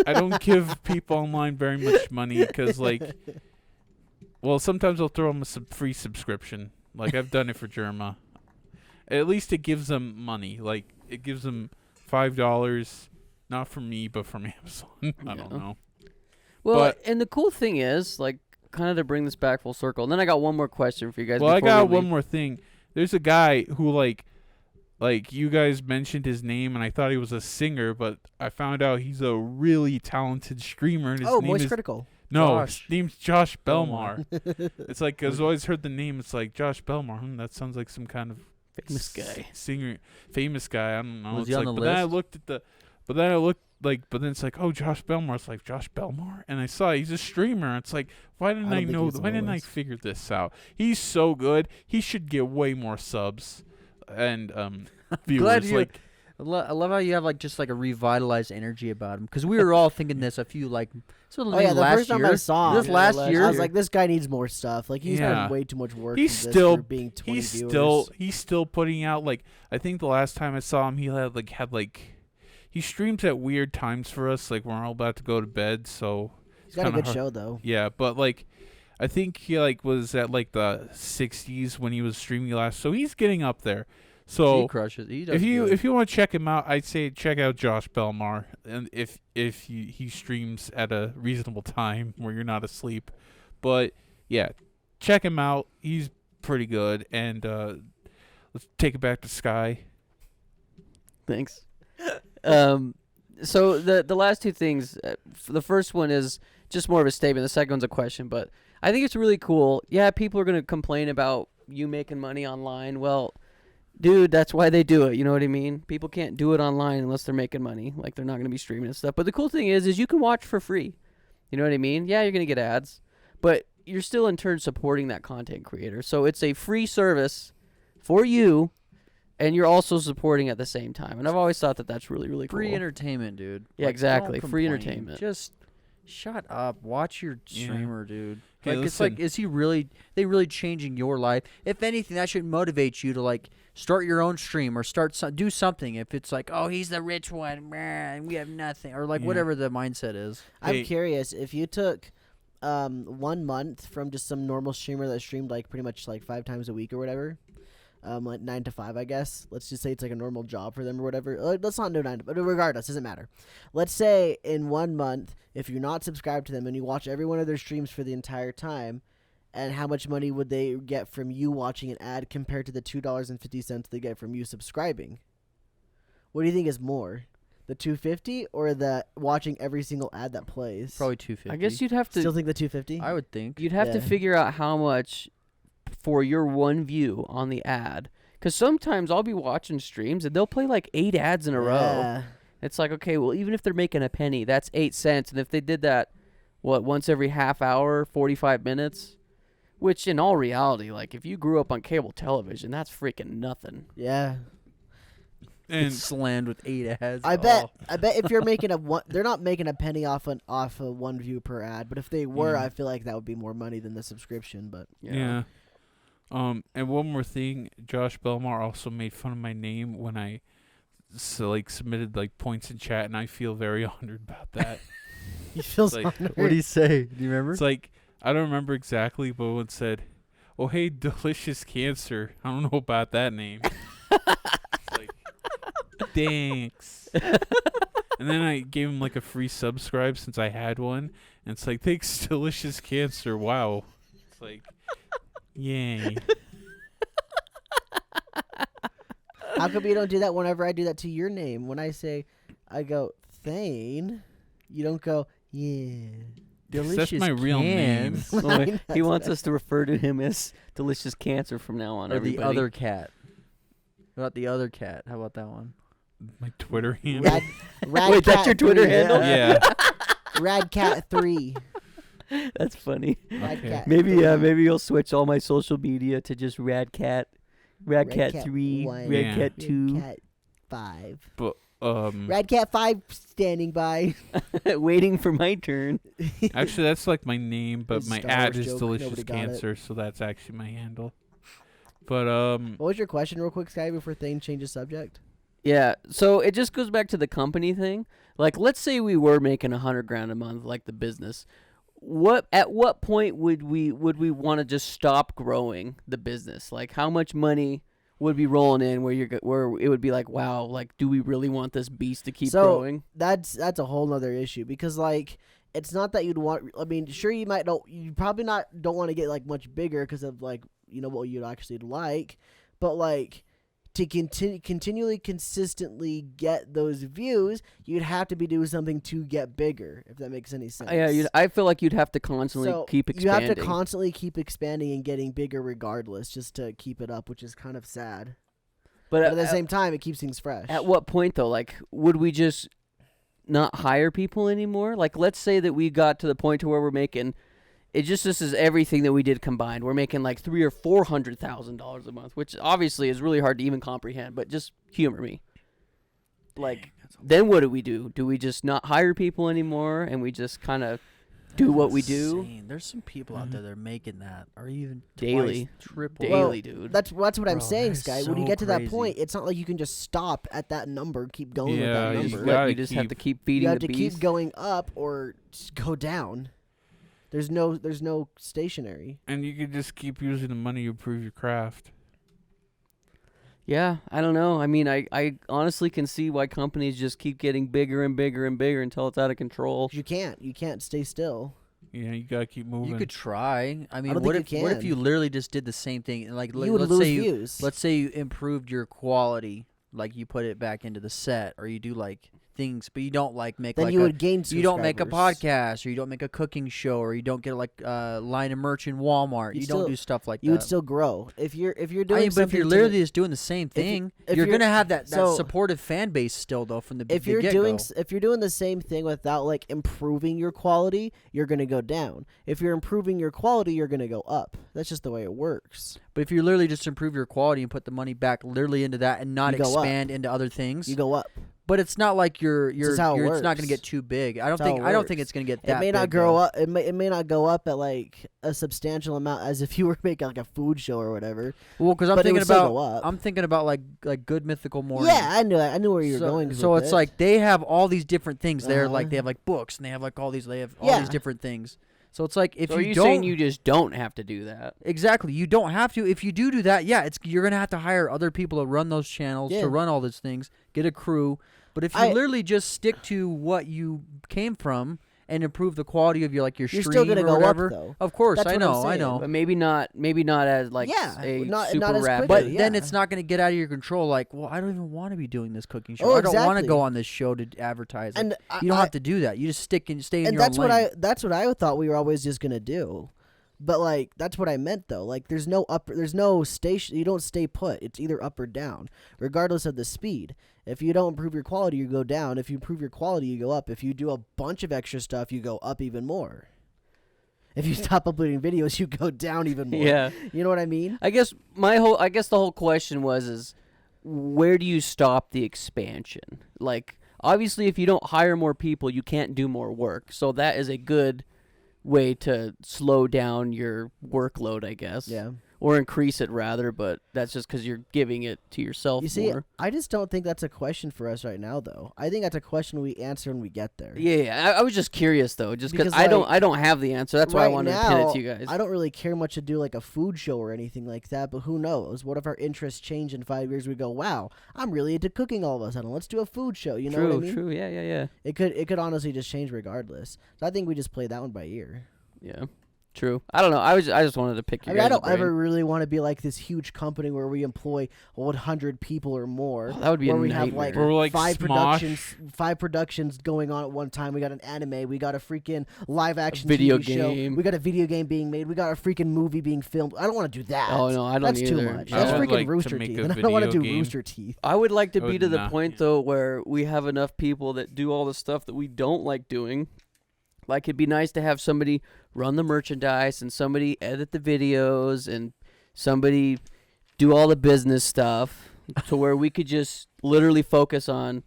I don't give people online very much money because, like, well, sometimes I'll throw them a free subscription. Like, I've done it for Germa. At least it gives them money. Like, it gives them $5, not from me, but from Amazon. I don't Yeah. know. Well, but- and the cool thing is, like, kind of to bring this back full circle. And then I got one more question for you guys. Well, I before got we one leave. more thing. There's a guy who, like you guys mentioned his name, and I thought he was a singer, but I found out he's a really talented streamer. And his Oh, name Moist is Critical. No, Josh. his name's Josh Belmar. It's like, I've always heard the name. It's like, Josh Belmar. That sounds like some kind of Famous guy. singer, famous guy. I don't know. Was It's he on like, the but then I list? looked at but then it's like, oh, Josh Belmar. It's like, Josh Belmar? And I saw he's a streamer. It's like, why didn't I I, don't think know? he's on Why the didn't I list. figure this out? He's so good. He should get way more subs and viewers. Glad you. Like, I love how you have like just like a revitalized energy about him. Because we were all thinking this a few like. Oh yeah, the last first time year. I saw him, This last last year. I was like, this guy needs more stuff. Like he's Yeah. done way too much work. He's for this still- for being 20 he's viewers. still putting out, like, I think the last time I saw him, he had he streams at weird times for us, like we're all about to go to bed, so He's got a kinda good hard. show though. yeah, but like I think he like was at like the 60s when he was streaming last, so he's getting up there. He So crushes. He does if you good. want to check him out, I'd say check out Josh Belmar, and if he streams at a reasonable time where you're not asleep. But yeah, check him out. He's pretty good. And let's take it back to Sky. Thanks. So the last two things, the first one is just more of a statement. The second one's a question, but I think it's really cool. Yeah, people are going to complain about you making money online. Well, Dude, that's why they do it. You know what I mean? People can't do it online unless they're making money. Like, they're not going to be streaming and stuff. But the cool thing is you can watch for free. You know what I mean? Yeah, you're going to get ads, but you're still in turn supporting that content creator. So it's a free service for you, and you're also supporting at the same time. And I've always thought that that's really, really cool. Free entertainment, dude. Yeah, Like, exactly. don't Free complain. entertainment. Just shut up. Watch your streamer, dude. Okay, Like, it's like, is he really? They really changing your life? If anything, that should motivate you to like start your own stream or do something. If it's like, oh, he's the rich one, and we have nothing, or like whatever the mindset is. I'm curious if you took 1 month from just some normal streamer that streamed like pretty much like 5 times a week or whatever, like 9 to 5, I guess. Let's just say it's like a normal job for them or whatever. Let's not do 9 to, but regardless, doesn't matter. Let's say in 1 month, if you're not subscribed to them and you watch every one of their streams for the entire time, and how much money would they get from you watching an ad compared to the $2.50 they get from you subscribing? What do you think is more? The $2.50 or the watching every single ad that plays? Probably $2.50. I guess you'd have to. Still think the $2.50? I would think. You'd have to Yeah. figure out how much for your one view on the ad. Because sometimes I'll be watching streams and they'll play like 8 ads in a row. Yeah. It's like, okay, well, even if they're making a penny, that's 8 cents. And if they did that, once every half hour, 45 minutes? Which in all reality, like if you grew up on cable television, that's freaking nothing. Yeah. And Slammed with 8 ads. I bet if you're making they're not making a penny off a one view per ad, but if they were, I feel like that would be more money than the subscription, but yeah. And one more thing, Josh Belmar also made fun of my name when I submitted like points in chat, and I feel very honored about that. he feels Like, honored. What do you say? Do you remember? It's like, I don't remember exactly, but one said, "Oh hey, delicious cancer." I don't know about that name. It's like, thanks. And then I gave him like a free subscribe since I had one, and it's like, thanks, delicious cancer. Wow. It's like, yay. How come you don't do that whenever I do that to your name? When I go Thane, you don't go, yeah. That's my real name. Oh, he wants us to refer to him as Delicious Cancer from now on. Or everybody. the other cat. What about the other cat? How about that one? My Twitter handle. Rad Wait, that's Cat your Twitter 3. handle? Yeah. Radcat3. That's funny. Okay. Radcat Maybe 3. maybe you'll switch all my social media to just Radcat, Radcat 3, 1, Radcat 2, Radcat 5. But Radcat 5 standing by. waiting for my turn. actually, that's like my name, but It's a my Star ad Wars is joke. delicious Nobody got it. cancer, so that's actually my handle. But What was your question, real quick, Sky, before Thane changes subject? Yeah, so it just goes back to the company thing. Like, let's say we were making $100,000 a month, like the business. At what point would we want to just stop growing the business? Like, how much money would be rolling in where it would be like, wow, like, do we really want this beast to keep growing? That's a whole nother issue because like it's not that you'd want. I mean, sure you probably don't want to get like much bigger because of like what you'd actually like, but like to continually consistently get those views, you'd have to be doing something to get bigger, if that makes any sense. Yeah, I feel like you'd have to constantly keep expanding. You have to constantly keep expanding and getting bigger regardless, just to keep it up, which is kind of sad. But at the same time, it keeps things fresh. At what point, though? Like, would we just not hire people anymore? Like, let's say that we got to the point to where we're making... this is everything that we did combined. We're making like $300,000 or $400,000 a month, which obviously is really hard to even comprehend, but just humor me. Like, then what do? Do we just not hire people anymore and we just kind of do what we do? Insane. There's some people out there that are making that, or even Daily. twice, triple. Daily, dude. That's what I'm Bro, saying, that is Sky. When you so get to that crazy. point, it's not like you can just stop at that number, keep going with Yeah, that you number. gotta You just have to keep feeding You have the to beast. keep going up or just go down. There's no stationary. and you could just keep using the money to improve your craft. Yeah, I don't know. I mean, I honestly can see why companies just keep getting bigger and bigger and bigger until it's out of control. You can't stay still. Yeah, you gotta keep moving. You could try. I mean, don't what think if you what if can. you literally just did the same thing? And like, You would let's lose say views. let's say you improved your quality, like you put it back into the set, or you do like things, but you don't like make then like you a, would gain you don't make a subscribers. podcast, or you don't make a cooking show, or you don't get like a line of merch in Walmart. You You still- don't do stuff like You that. would still grow if you're I doing. mean, but if something you're to literally ma- just doing the same if you- thing, if you're you're- gonna have that so- supportive fan base still though from the if the you're get-go. doing if you're doing the same thing without like improving your quality, you're gonna go down. If you're improving your quality, you're gonna go up. That's just the way it works. But if you literally just improve your quality and put the money back literally into that and not You go up. expand into other things, You go up. but it's not like is how it it's not going to works. get too big. I don't That's how think it I don't think works. it's going to get that It may not big, grow though. up. It may not go up at like a substantial amount as if you were making like a food show or whatever. Well, cuz I'm but it thinking would still about go up. I'm thinking about like Good Mythical Morning. Yeah, I knew that. I knew where you were so, going. So with it's it. like they have all these different things. They're like Uh-huh. they have like books and they have like all these these Yeah. different things. So it's like if So are you you don't saying you just don't have to do that? exactly, you don't have to. If you do that, yeah, you're gonna have to hire other people to run those channels, Yeah. to run all these things, get a crew. But if you I- literally just stick to what you came from and improve the quality of your you're stream still gonna or go whatever, up though. of course, That's I what I'm know, I saying. know. But maybe not as like Yeah, a not super as rapid. quickly. But then yeah. it's not going to get out of your control. Like, well, I don't even want to be doing this cooking show. Oh, I don't want to exactly. go on this show to advertise. Like, And you don't I, have to do that. You just stay in and your that's own lane. what I thought we were always just gonna do. But like that's what I meant though. Like there's no station. You don't stay put. It's either up or down, regardless of the speed. If you don't improve your quality, you go down. If you improve your quality, you go up. If you do a bunch of extra stuff, you go up even more. If you stop uploading videos, you go down even more. Yeah. You know what I mean? I guess the whole question is where do you stop the expansion? Like obviously if you don't hire more people, you can't do more work. So that is a good way to slow down your workload, I guess. Yeah. Or increase it rather, but that's just cuz you're giving it to yourself You see, more. I just don't think that's a question for us right now, though. I think that's a question we answer when we get there. Yeah, I was just curious though, just because Because, I don't have the answer. That's why I right wanted to pin it now, to you guys. I don't really care much to do like a food show or anything like that, but who knows? What if our interests change in 5 years? We go, wow, I'm really into cooking all of a sudden. Let's do a food show. You know true, what I mean? true. Yeah. It could honestly just change regardless. So I think we just play that one by ear. Yeah. True. I don't know. I just wanted to pick I your mean, I guys' don't ever brain. really want to be like this huge company where we employ 100 people or more. Oh, that would be where a we nightmare. have like, Or like five Smosh. productions going on at one time. We got an anime, we got a freaking live action video TV show, game. we got a video game being made, we got a freaking movie being filmed. I don't want to do that. Oh no, I don't That's either. too much. I That's would freaking like to Rooster make Teeth, a and I don't want to video do game. Rooster Teeth. I would like to I be would to the not. point though where we have enough people that do all the stuff that we don't like doing. Like it'd be nice to have somebody run the merchandise and somebody edit the videos and somebody do all the business stuff to where we could just literally focus on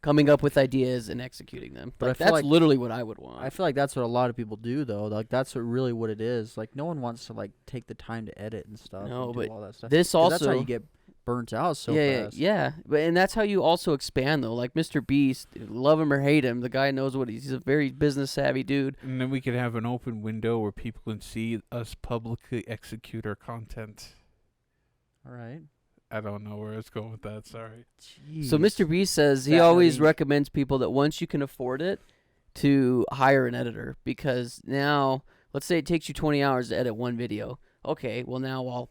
coming up with ideas and executing them. But Like, I feel that's like- literally what I would want. I feel like that's what a lot of people do, though. Like that's really what it is. Like no one wants to like take the time to edit and stuff. No, and do but all that stuff. this 'Cause that's how also- you get burnt out so yeah, fast. yeah, but and that's how you also expand though. Like Mr. Beast, love him or hate him, the guy knows what he's a very business savvy dude. And then we could have an open window where people can see us publicly execute our content. All right. I don't know where it's going with that. Sorry. So Mr. Beast says he That always ink. recommends people that once you can afford it, to hire an editor because now, let's say it takes you 20 hours to edit one video. Okay, well now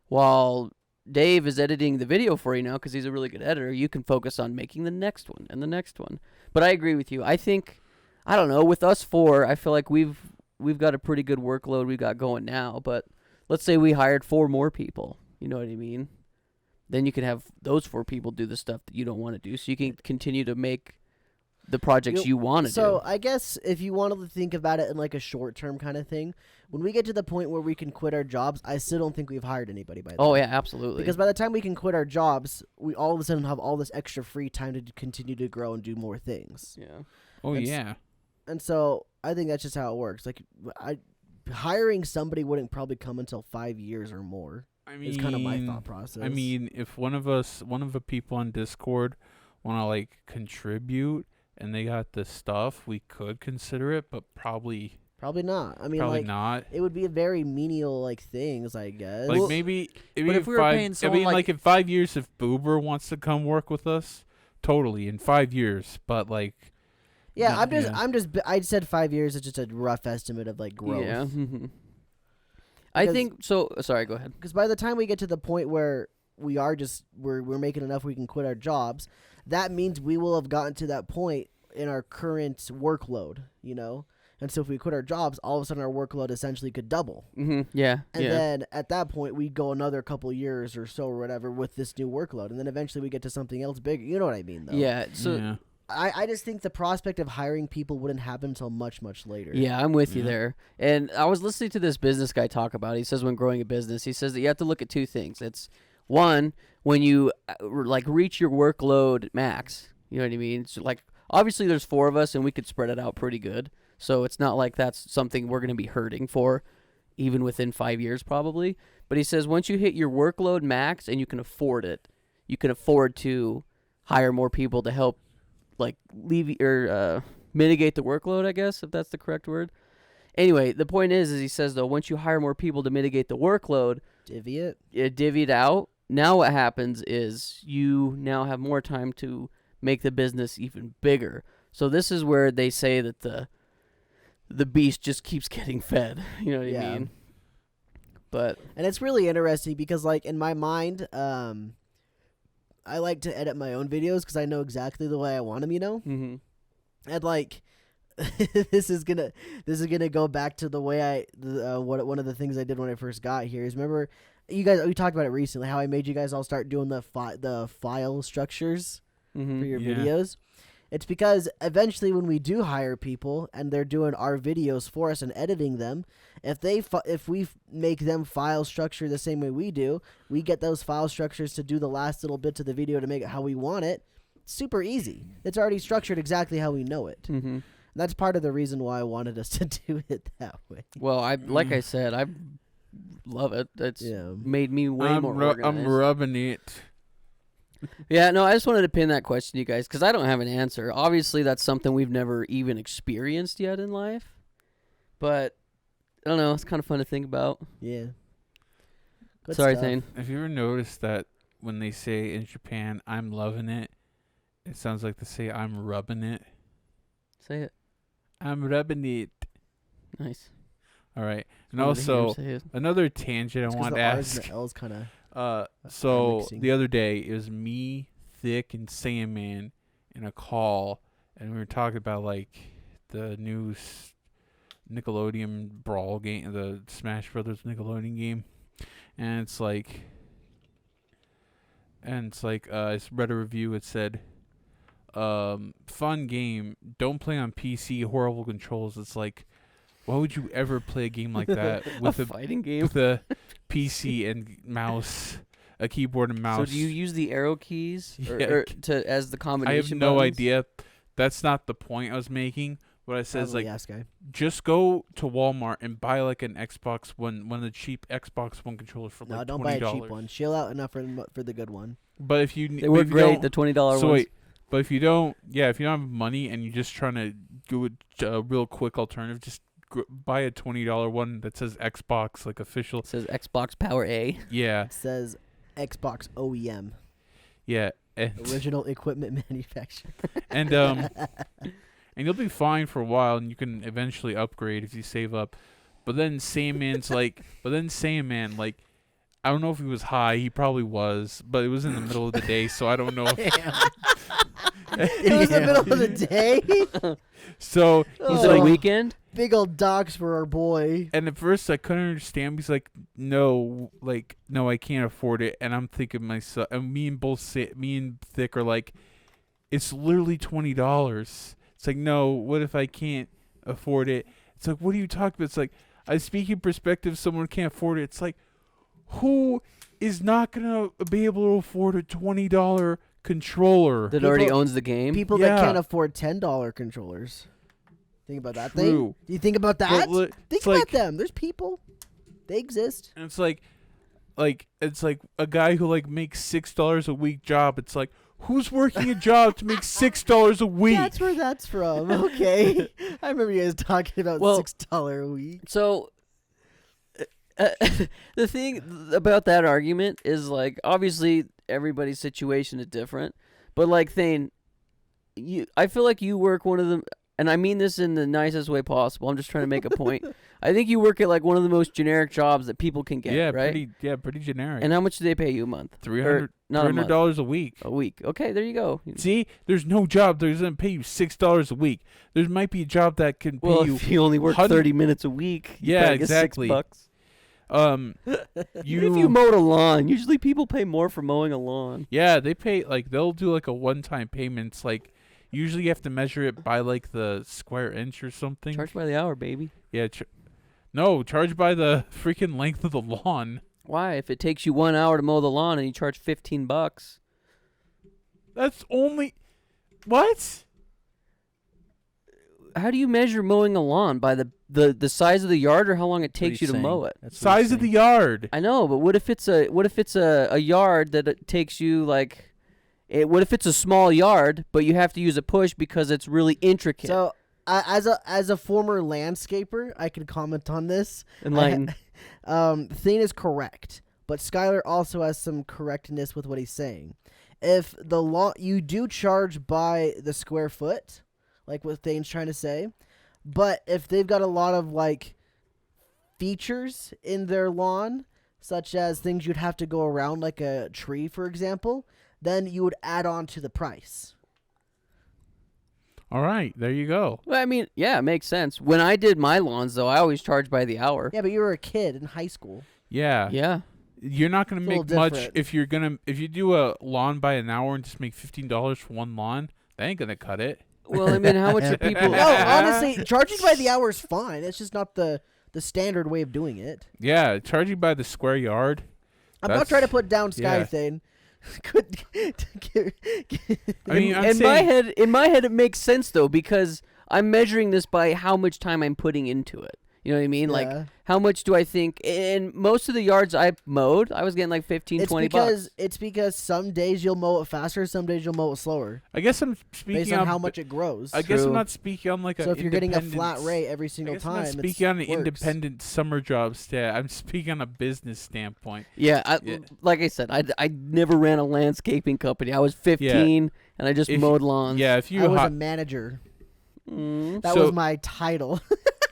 while Dave is editing the video for you now because he's a really good editor, you can focus on making the next one and the next one. But I agree with you. I think, I don't know, with us four, I feel like we've got a pretty good workload we got going now. But let's say we hired 4 more people. You know what I mean? Then you can have those 4 people do the stuff that you don't want to do, so you can continue to make the projects you want to So do. I guess if you wanted to think about it in like a short term kind of thing, when we get to the point where we can quit our jobs, I still don't think we've hired anybody by then. Oh yeah, absolutely. Because by the time we can quit our jobs, we all of a sudden have all this extra free time to continue to grow and do more things. yeah. Oh That's- yeah. And so I think that's just how it works. Like hiring somebody wouldn't probably come until 5 years or more. I mean, Is kind of my thought process. I mean, if one of the people on Discord want to like contribute and they got the stuff, we could consider it, but probably not. I mean, probably like not. it would be a very menial like things, I guess. Like Well, maybe if we were paying I someone mean, like in 5 years, if Boober wants to come work with us, totally in 5 years. But like, yeah, no, I said 5 years. It's just a rough estimate of like growth. Yeah. I Because- think so. Sorry, go ahead. Because by the time we get to the point where we're making enough we can quit our jobs, that means we will have gotten to that point in our current workload, you know? And so if we quit our jobs, all of a sudden our workload essentially could double. Mm-hmm. Yeah. And then at that point, we'd go another couple years or so or whatever with this new workload. And then eventually we get to something else bigger. You know what I mean, though? Yeah. So. Yeah. I just think the prospect of hiring people wouldn't happen until much, much later. Yeah, I'm with you Yeah. there. And I was listening to this business guy talk about it. He says when growing a business, he says that you have to look at two things. It's one, when you like reach your workload max, you know what I mean? So like obviously there's 4 of us and we could spread it out pretty good. So it's not like that's something we're going to be hurting for even within 5 years probably. But he says once you hit your workload max and you can afford it, you can afford to hire more people to help like mitigate the workload, I guess, if that's the correct word. Anyway, the point is he says, though, once you hire more people to mitigate the workload, divvy it out, now what happens is you now have more time to make the business even bigger. So this is where they say that the beast just keeps getting fed. You know what I mean? But and it's really interesting because, like, in my mind, I like to edit my own videos because I know exactly the way I want them, you know? mm-hmm. And, like, this is gonna go back to the way one of the things I did when I first got here is, remember, we talked about it recently, how I made you guys all start doing the file structures Mm-hmm. for your Yeah. videos. It's because eventually when we do hire people and they're doing our videos for us and editing them, if we make them file structure the same way we do, we get those file structures to do the last little bits of the video to make it how we want it. It's super easy. It's already structured exactly how we know it. Mm-hmm. That's part of the reason why I wanted us to do it that way. Well, like I said, I love it. It's made me way I'm more organized. I'm rubbing it. Yeah, no, I just wanted to pin that question to you guys because I don't have an answer. Obviously, that's something we've never even experienced yet in life. But, I don't know, it's kind of fun to think about. Yeah. Good Sorry, stuff. Thane. Have you ever noticed that when they say in Japan, I'm loving it, it sounds like they say I'm rubbing it? Say it. I'm rubbing it. Nice. All right. And Wanted to hear him also, say it. another tangent I It's 'cause want the to R's and ask. the L's kind of... So mixing. the other day it was me, Thick, and Sandman in a call, and we were talking about like the new Nickelodeon Brawl game, the Smash Brothers Nickelodeon game, and it's like I read a review. It said, "Fun game. Don't play on PC. Horrible controls." It's like, why would you ever play a game like that with a fighting game? with a PC and mouse, a keyboard and mouse? So do you use the arrow keys Yeah. or as the I combination? have no buttons? idea. That's not the point I was making. What I said is like, yes, guy. just go to Walmart and buy like an Xbox One of the cheap Xbox One controllers for No, like don't buy $20. a cheap one. Chill out enough for the good one. But if you They work great. The $20 so ones. wait, but if you don't have money and you're just trying to do a real quick alternative, just buy a $20 one that says Xbox, like official. It says Xbox Power A. Yeah, It says Xbox OEM, yeah, and original equipment manufacturer. and and you'll be fine for a while, and you can eventually upgrade if you save up. But then Sandman, like, I don't know if he was high. He probably was, but it was in the middle of the day, so I don't know. It was the middle of the day. So he's Was it a like, weekend? Big old docs for our boy. and at first I couldn't understand. He's like, no, I can't afford it. And I'm thinking myself, and me and Thick are like, it's literally $20. It's like, no, what if I can't afford it? It's like, what are you talking about? It's like, I speak in perspective, someone can't afford it. It's like, who is not gonna be able to afford a $20 controller? That already People- owns the game? People Yeah. that can't afford $10 controllers. Think about that thing. True. Do you think about But that? look, Think it's about like, them. There's people. They exist. and it's like a guy who like makes $6 a week job. It's like, who's working a job to make $6 a week? That's where that's from. Okay. I remember you guys talking about Well- $6 a week. So, the thing about that argument is, like, obviously everybody's situation is different. But, like, Thane, I feel like you work one of the and I mean this in the nicest way possible. I'm just trying to make a point. I think you work at like one of the most generic jobs that people can get. Yeah, right. pretty generic. And how much do they pay you a month? Not a month. $300 a week. A week. Okay, there you go. See, there's no job that's gonna pay you $6 a week. There might be a job that can pay Well, you. if you only work 30 minutes a week, you Yeah, probably get exactly. $6. Even If you mowed a lawn, usually people pay more for mowing a lawn. Yeah, they pay like they'll do like a one-time payments. Like usually you have to measure it by like the square inch or something. Charged by the hour, baby. Yeah, no, charged by the freaking length of the lawn. Why? If it takes you 1 hour to mow the lawn and you charge $15, That's only what? how do you measure mowing a lawn? By the size of the yard, or how long it takes you to mow it? Size of the yard. I know, but what if it's a yard that it takes you like? What if it's a small yard, but you have to use a push because it's really intricate? So, as a former landscaper, I can comment on this. Enlighten. Thane is correct, but Skylar also has some correctness with what he's saying. If the law, you do charge by the square foot, like what Thane's trying to say, but if they've got a lot of like features in their lawn, such as things you'd have to go around, like a tree, for example, then you would add on to the price. All right, there you go. Well, I mean, yeah, it makes sense. When I did my lawns, though, I always charged by the hour. Yeah, but you were a kid in high school. Yeah. Yeah. You're not gonna It's a make little much different. if you do a lawn by an hour and just make $15 for one lawn. That ain't gonna cut it. Well, I mean, how much are people? No, honestly, charging by the hour is fine. It's just not the standard way of doing it. Yeah, charging by the square yard. I'm not trying to put down Sky yeah. Thane. I mean, I'm in my saying, head, it makes sense though, because I'm measuring this by how much time I'm putting into it. You know what I mean? Like, Yeah. how much do I think? In most of the yards I mowed, I was getting like 15, It's 20 because bucks. it's because some days you'll mow it faster, some days you'll mow it slower, I guess I'm speaking based on on how much it grows. I guess I'm True. not speaking on like So a. if you're getting a flat independent- rate every I single guess I'm time, not it speaking on an works. independent summer job stat. I'm speaking on a business standpoint. Yeah, Yeah. like I said, I never ran a landscaping company. I was 15 and I just If- mowed lawns. Yeah, if you I was hi- a manager. Mm. That So- was my title.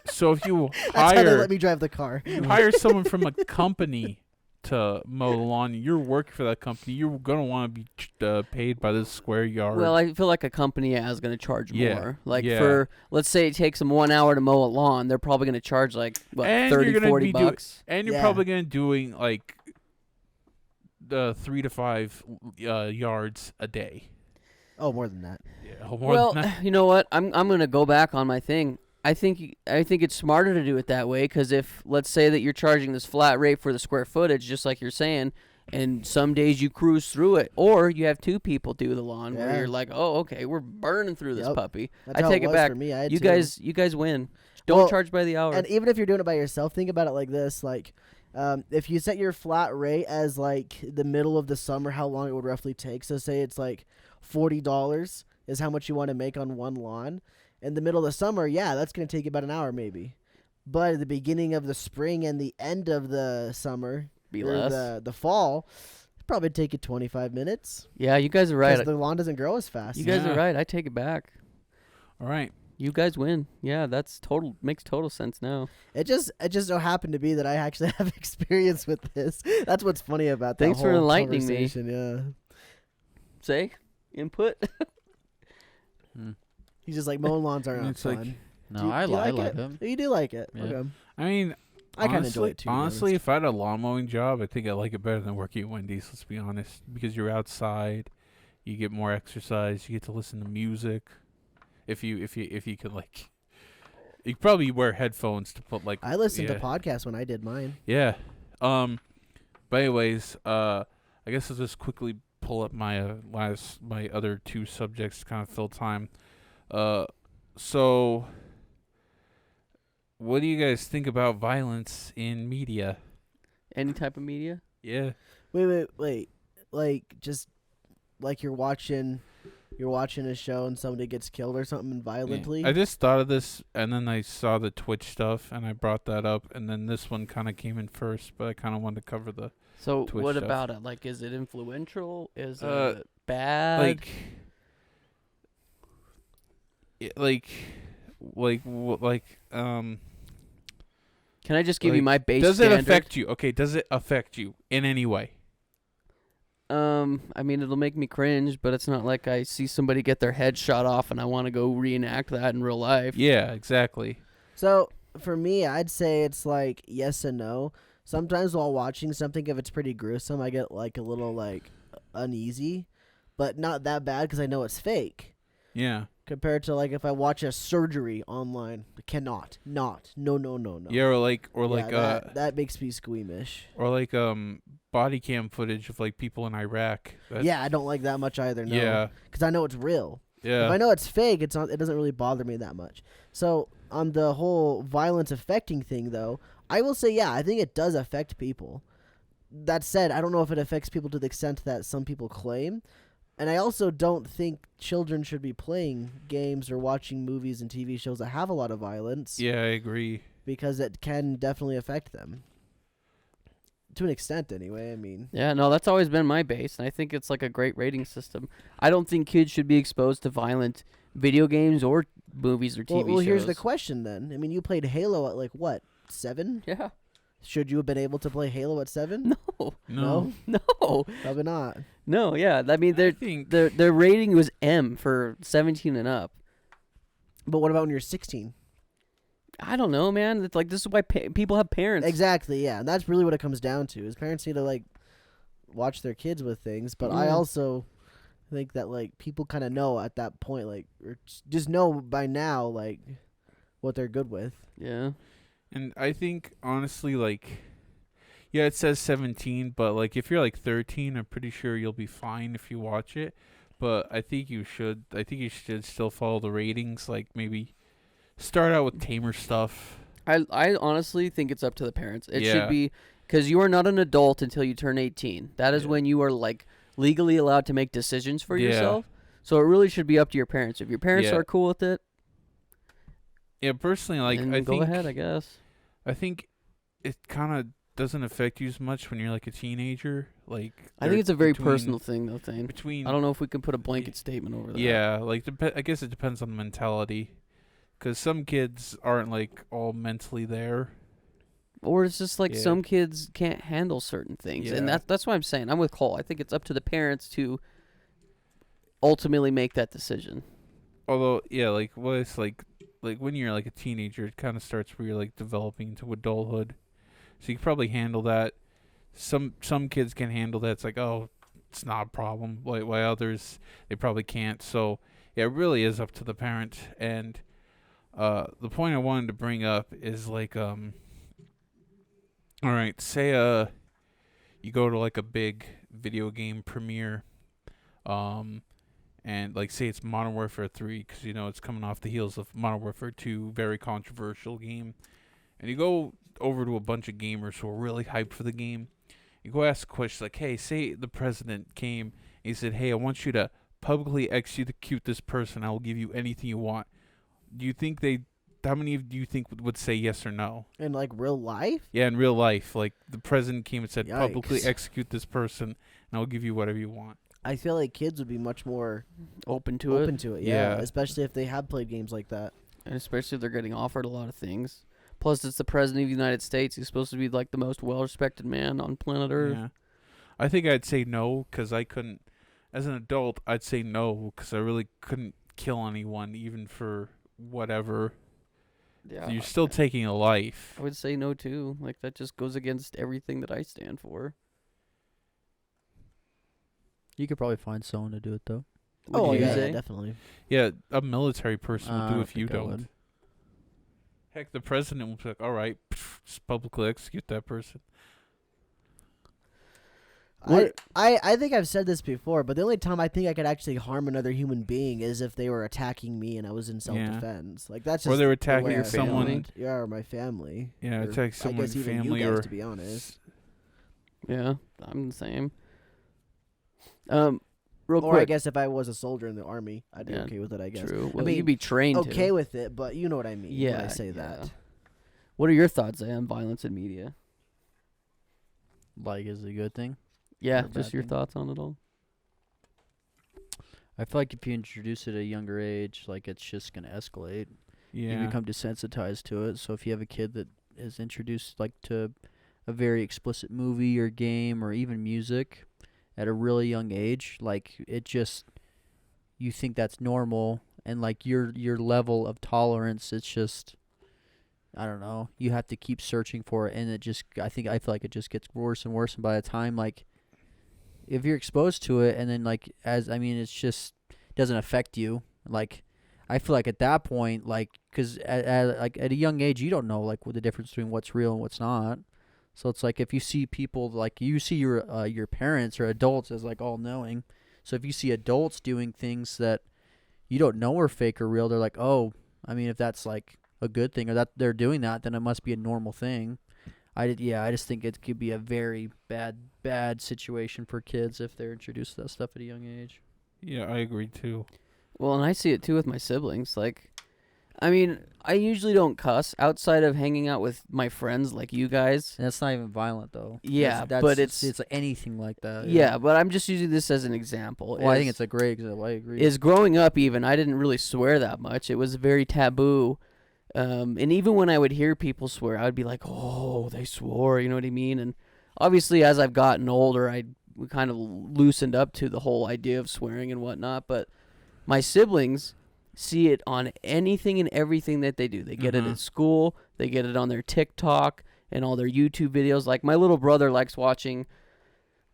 so if you That's how they hire let me drive the car. you hire someone from a company to mow the lawn, you're working for that company. You're gonna want to be paid by the square yard. Well, I feel like a company is going to charge Yeah, more. Like yeah. for, let's say it takes them 1 hour to mow a lawn, they're probably going to charge like, what, And 30, you're gonna 40 be doing- bucks? and you're Yeah. probably gonna doing like 3 to 5 yards a day. Oh, more than that. Yeah, more Well, than that. you know what? I'm going to go back on my thing. I think it's smarter to do it that way, because if, let's say that you're charging this flat rate for the square footage, just like you're saying, and some days you cruise through it, or you have two people do the lawn where Yeah. you're like, oh, okay, we're burning through this Yep. puppy. That's I how take it was back. For me. I had You to. guys win. Don't Well, charge by the hour. And even if you're doing it by yourself, think about it like this: like, if you set your flat rate as like the middle of the summer, how long it would roughly take. So say it's like $40 is how much you want to make on one lawn. In the middle of the summer, yeah, that's going to take you about an hour maybe. But at the beginning of the spring and the end of the summer, Be or less. the fall, it'd probably take you 25 minutes. Yeah, you guys are right. Because the lawn doesn't grow as fast. You guys Yeah. are right. I take it back. All right. You guys win. Yeah, makes total sense now. It just so happened to be that I actually have experience with this. That's what's funny about that Thanks for whole enlightening me. conversation, Yeah. Say input. He's just like, mowing lawns aren't It's like- fun. No, Do you- I do you like it. them. You do like it. Yeah. Okay. I mean, I kind of enjoy honestly, it too. to be honestly, honest. if I had a lawn mowing job, I think I like it better than working at Wendy's. Let's be honest, because you're outside, you get more exercise, you get to listen to music. If you can like, you probably wear headphones to put like. I listened yeah. to podcasts when I did mine. Yeah. But anyways, I guess I'll just quickly pull up my my other two subjects to kind of fill time. So what do you guys think about violence in media? Any type of media. Yeah. Wait. Like just like you're watching a show and somebody gets killed or something violently. I just thought of this, and then I saw the Twitch stuff, and I brought that up, and then this one kind of came in first, but I kind of wanted to cover the So Twitch what stuff. about it? Like, is it influential? Is Uh, it bad? like Can I just give you like, my base does standard? it affect you? Okay, does it affect you in any way? I mean, it'll make me cringe, but it's not like I see somebody get their head shot off and I want to go reenact that in real life. Yeah, exactly. So for me, I'd say it's like yes and no. Sometimes while watching something, if it's pretty gruesome, I get like a little like uneasy, but not that bad because I know it's fake. Yeah. Compared to like if I watch a surgery online, I cannot, no. Yeah, Yeah, that makes me squeamish. or like body cam footage of like people in Iraq. Yeah, I don't like that much either. No, Yeah. because I know it's real. Yeah. If I know it's fake, it doesn't really bother me that much. So on the whole violence affecting thing, though, I will say, yeah, I think it does affect people. That said, I don't know if it affects people to the extent that some people claim. And I also don't think children should be playing games or watching movies and TV shows that have a lot of violence. Yeah, I agree. Because it can definitely affect them. To an extent, anyway, I mean. Yeah, no, that's always been my base, and I think it's like a great rating system. I don't think kids should be exposed to violent video games or movies or TV shows. Well, here's the question then. I mean, you played Halo at like, what, 7? Yeah. Should you have been able to play Halo at 7? No. No. No. Probably not. No, yeah. I mean, I think their rating was M for 17 and up. But what about when you're 16? I don't know, man. It's like this is why people have parents. Exactly, yeah. And that's really what it comes down to. Is parents need to like watch their kids with things, but I Yeah. also think that like people kind of know at that point, like, or just know by now, like, what they're good with. Yeah. And I think honestly, like, yeah, it says 17, but like if you're like 13, I'm pretty sure you'll be fine if you watch it. But I think you should. I think you should still follow the ratings. Like maybe start out with tamer stuff. I honestly think it's up to the parents. It Yeah. should be, because you are not an adult until you turn 18. That is Yeah. when you are like legally allowed to make decisions for Yeah. yourself. So it really should be up to your parents. If your parents Yeah. are cool with it, Yeah, personally, like then I go think ahead, I guess. I think it kind of doesn't affect you as much when you're like a teenager. Like I think it's a very between- personal thing, though, Thane. Between I don't know if we can put a blanket statement over that. yeah, like I guess it depends on the mentality, because some kids aren't like all mentally there. Or it's just like Yeah. some kids can't handle certain things. And Yeah. that's what I'm saying. I'm with Cole. I think it's up to the parents to ultimately make that decision. Although, yeah, like well, it's like when you're like a teenager, it kind of starts where you're like developing into adulthood, so you can probably handle that. Some kids can handle that. It's like, oh, it's not a problem. While others they probably can't. So yeah, it really is up to the parent. And the point I wanted to bring up is like all right, say you go to like a big video game premiere, and like say it's Modern Warfare 3, because you know it's coming off the heels of Modern Warfare 2, very controversial game, and you go over to a bunch of gamers who are really hyped for the game. You go ask questions like, hey, say the president came and he said, hey, I want you to publicly execute this person, I will give you anything you want. Do you think how many of you think would say yes or no? In like real life? Yeah, in real life, like the president came and said, publicly Yikes. execute this person, and I'll give you whatever you want. I feel like kids would be much more Open to open it. to it. Yeah, Yeah. especially if they have played games like that. And especially if they're getting offered a lot of things. Plus, it's the president of the United States. He's supposed to be like the most well-respected man on planet Earth. Yeah. I think I'd say no, because I couldn't, as an adult, I'd say no, because I really couldn't kill anyone, even for whatever. Yeah. You're still taking a life. I would say no too. Like that just goes against everything that I stand for. You could probably find someone to do it though. Would you yeah, say? definitely. Yeah, a military person would I do don't if you think I don't. would. Heck, the president would be like, all right, just publicly execute that person. I think I've said this before, but the only time I think I could actually harm another human being is if they were attacking me and I was in self-defense. Like that's just Or they were the attacking way I feel. someone. Yeah, or my family. Yeah, Or attack I someone's guess even family you guys, or to be honest. Yeah, I'm the same. Real Or I quick. guess if I was a soldier in the army, I'd be Yeah, okay with it. I guess. True. Well, mean, you'd be trained Okay to. with it, but you know what I mean when I say yeah. that. What are your thoughts on violence in media? Like, is it a good thing? Yeah, Or a just bad your thing? thoughts on it all. I feel like if you introduce it at a younger age, like it's just gonna escalate. Yeah. You become desensitized to it. So if you have a kid that is introduced like to a very explicit movie or game or even music at a really young age, like it just, you think that's normal, and like your level of tolerance, it's just, I don't know, you have to keep searching for it, and I feel like it just gets worse and worse, and by the time, like, if you're exposed to it, and then like it's just doesn't affect you, like, I feel like at that point, like, because at a young age, you don't know like what the difference between what's real and what's not. So it's like if you see people, like you see your parents or adults as like all knowing. So if you see adults doing things that you don't know are fake or real, they're like, oh, I mean, if that's like a good thing or that they're doing that, then it must be a normal thing. I just think it could be a very bad situation for kids if they're introduced to that stuff at a young age. Yeah, I agree too. Well, and I see it too with my siblings. Like, I mean, I usually don't cuss outside of hanging out with my friends like you guys. And that's not even violent though. Yeah, that's but it's anything like that. yeah, but I'm just using this as an example. Well, I think it's a great example. I agree. Is growing up, even I didn't really swear that much. It was very taboo. And even when I would hear people swear, I would be like, "Oh, they swore," you know what I mean? And obviously, as I've gotten older, we kind of loosened up to the whole idea of swearing and whatnot. But my siblings see it on anything and everything that they do. They get it at school. They get it on their TikTok and all their YouTube videos. Like my little brother likes watching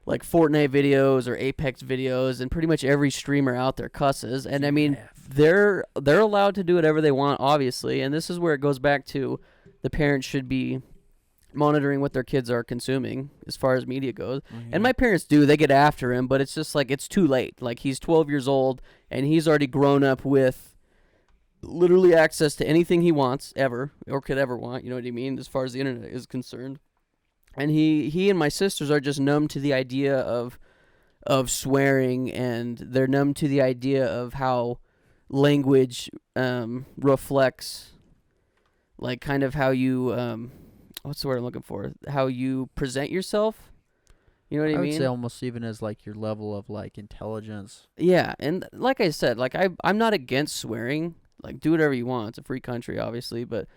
like Fortnite videos or Apex videos, and pretty much every streamer out there cusses. And I mean, they're allowed to do whatever they want, obviously. And this is where it goes back to the parents should be monitoring what their kids are consuming as far as media goes. And my parents do. They get after him, but it's just like it's too late. Like he's 12 years old and he's already grown up with literally access to anything he wants ever or could ever want, you know what I mean, as far as the internet is concerned. And he and my sisters are just numb to the idea of swearing, and they're numb to the idea of how language reflects like kind of how you what's the word I'm looking for? How you present yourself. You know what I mean? I would say almost even as like your level of like intelligence. Yeah, and like I said, like I'm not against swearing. Like do whatever you want. It's a free country, obviously, but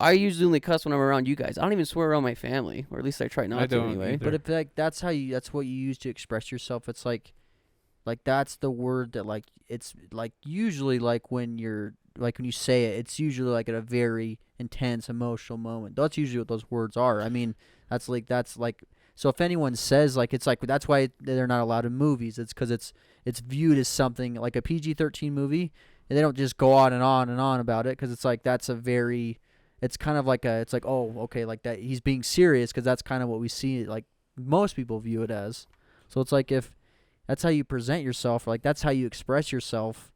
I usually only cuss when I'm around you guys. I don't even swear around my family, or at least I try not to anyway. either. But if like that's what you use to express yourself, it's like that's the word that like it's like usually like when you say it, it's usually like at a very intense emotional moment. That's usually what those words are. I mean, that's like so if anyone says like it's like that's why they're not allowed in movies. It's because it's viewed as something like a PG-13 movie, and they don't just go on and on and on about it because it's like it's kind of like it's like, oh, okay, like that he's being serious because that's kind of what we see, like most people view it as. So it's like if that's how you present yourself, or like that's how you express yourself,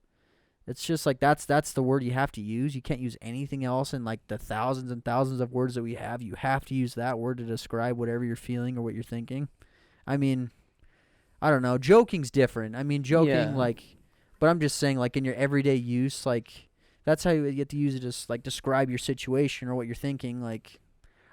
it's just like that's the word you have to use. You can't use anything else in like the thousands and thousands of words that we have. You have to use that word to describe whatever you're feeling or what you're thinking. I mean, I don't know. Joking's different. I mean, joking but I'm just saying like in your everyday use, like that's how you get to use it to like describe your situation or what you're thinking. Like,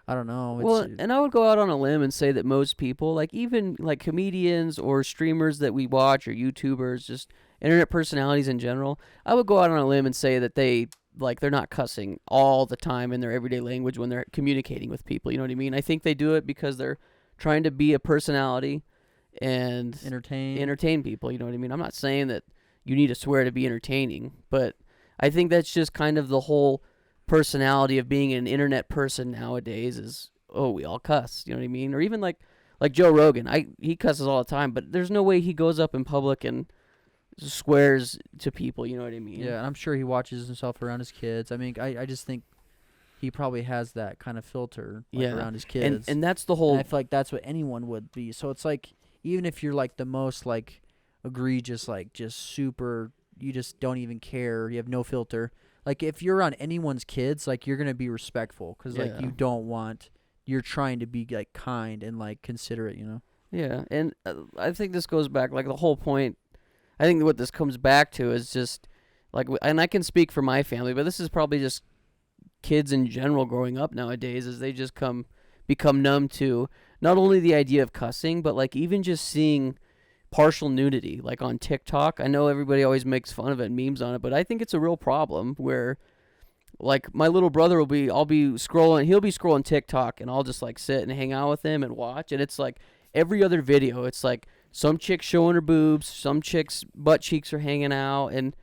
I don't know. Well, and I would go out on a limb and say that most people, like even like comedians or streamers that we watch or YouTubers, just internet personalities in general, I would go out on a limb and say that they're not cussing all the time in their everyday language when they're communicating with people. You know what I mean? I think they do it because they're trying to be a personality and entertain people. You know what I mean? I'm not saying that you need to swear to be entertaining, but I think that's just kind of the whole personality of being an internet person nowadays is, oh, we all cuss, you know what I mean? Or even like Joe Rogan, he cusses all the time, but there's no way he goes up in public and swears to people, you know what I mean? Yeah, and I'm sure he watches himself around his kids. I mean, I just think he probably has that kind of filter around his kids. And that's the whole... And I feel like that's what anyone would be. So it's like, even if you're like the most like egregious, like just super... you just don't even care, you have no filter, like if you're on anyone's kids, like you're gonna be respectful because like you're trying to be like kind and like considerate, you know. Yeah, and I think this goes back, like the whole point, I think what this comes back to is just like, and I can speak for my family, but this is probably just kids in general growing up nowadays, is they just become numb to not only the idea of cussing, but like even just seeing partial nudity, like on TikTok. I know everybody always makes fun of it and memes on it, but I think it's a real problem where like my little brother I'll be scrolling, he'll be scrolling TikTok, and I'll just like sit and hang out with him and watch, and it's like every other video, it's like some chick showing her boobs, some chick's butt cheeks are hanging out, and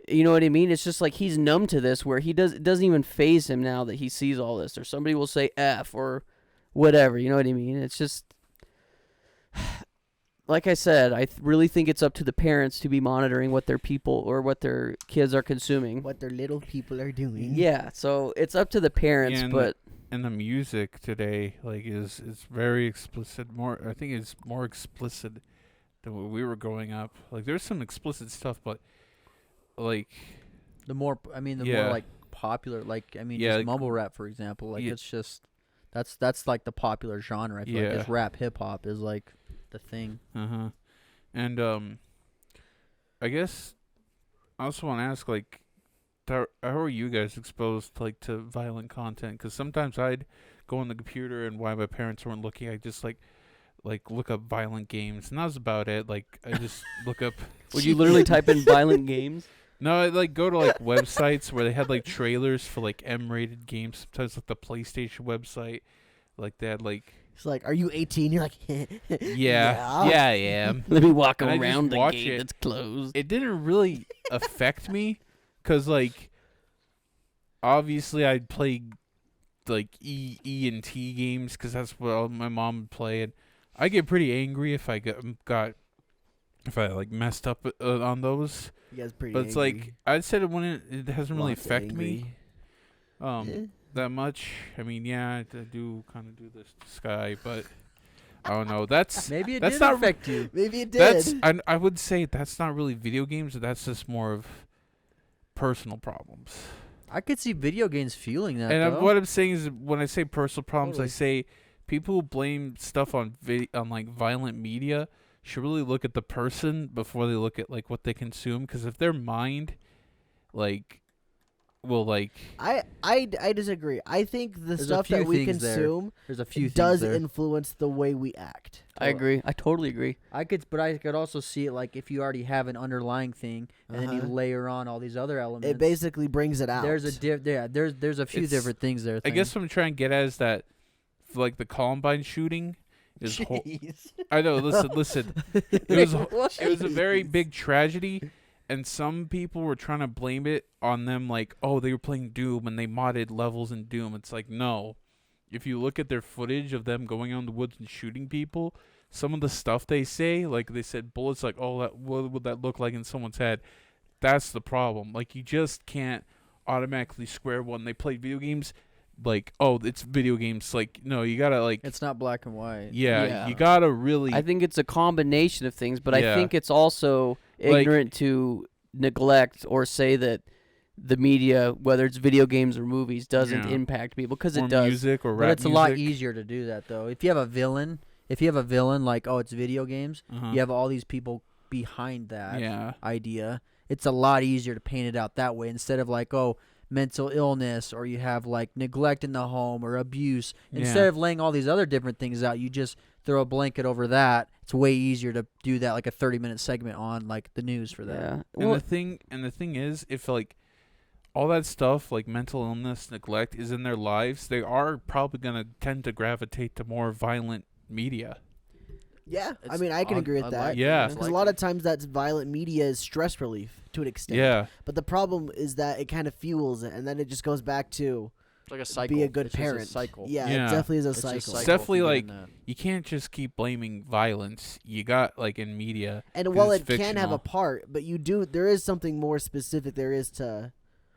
you know what I mean? It's just like he's numb to this, where it doesn't even faze him now that he sees all this, or somebody will say F or whatever, you know what I mean? It's just, like I said, I really think it's up to the parents to be monitoring what their people or what their kids are consuming. What their little people are doing. Yeah, so it's up to the parents, and but the music today, like, is very explicit. I think it's more explicit than when we were growing up. Like, there's some explicit stuff, but like, The more like popular, like Yeah, just like- mumble rap, for example, like Yeah. it's just that's like the popular genre. I feel like Yeah. it's rap hip hop is like the thing. And I guess I also want to ask, like, how are you guys exposed to violent content? Because sometimes I'd go on the computer, and while my parents weren't looking, I just like look up violent games, and that was about it. Like, I just look up. would you literally type in violent games? No, I like go to like websites where they had like trailers for like M-rated games. Sometimes like the PlayStation website, like they had like. It's like, are you 18? You're like, Yeah, I am. Let me walk And I just around the watch gate it. that's closed. It didn't really affect me, cause like, obviously I'd play like E and T games, cause that's what all my mom would play, and I get pretty angry if I if I like messed up on those. You guys pretty But it's angry. like I said, it hasn't really Lots of affected me Eh. that much. I mean, yeah, I do kind of do this to Sky, but I don't know. That's Maybe it That's did not- affect you. Maybe it did. that's I would say that's not really video games. That's just more of personal problems. I could see video games fueling that. And though. what I'm saying is, when I say personal problems, I Totally. say people who blame stuff on like violent media should really look at the person before they look at like what they consume. Because if their mind, like, will like, I disagree. I think the There's a stuff that few we things there. consume There's a few does things there. influence the way we act. I agree. I totally agree. I could also see it like if you already have an underlying thing, and then you Uh-huh. layer on all these other elements. It basically brings it out. There's a there's a few It's- different things there. I guess what I'm trying to get at is that, like, the Columbine shooting is. Jeez. I know. Listen. It was it was a very Jeez. big tragedy, and some people were trying to blame it on them, like, oh, they were playing Doom and they modded levels in Doom. It's like, no. If you look at their footage of them going out in the woods and shooting people, some of the stuff they say, like they said bullets, like, oh, what would that look like in someone's head? That's the problem. Like, you just can't automatically square one. They play video games, like, oh, it's video games. Like, no, you gotta, like, it's not black and white. yeah, you gotta really. I think it's a combination of things, but I Yeah. think it's also Like- ignorant to neglect or say that the media, whether it's video games or movies, doesn't Yeah. impact people, because or it does. music or But rap it's a lot music. easier to do that though. If you have a villain, like, oh, it's video games, Uh-huh. you have all these people behind that Yeah. idea. It's a lot easier to paint it out that way instead of like, oh, mental illness, or you have like neglect in the home or abuse. Instead Yeah. of laying all these other different things out, you just throw a blanket over that. It's way easier to do that, like a 30-minute segment on like the news for that. Yeah. And Well, the thing is, if like all that stuff, like mental illness, neglect, is in their lives, they are probably gonna tend to gravitate to more violent media. Yeah, I It's mean, I can agree with that. unlikely. Yeah. It's Because a lot of times that's violent media is stress relief to an extent. Yeah. But the problem is that it kind of fuels it, and then it just goes back to It's like a cycle. be a good It's just parent. cycle. Yeah, Yeah. it definitely is a It's just cycle. cycle It's definitely if you like- get in that. You can't just keep blaming violence. You got, like, in media. And 'cause while it's it can have a fictional. part, but there is something more specific there is to,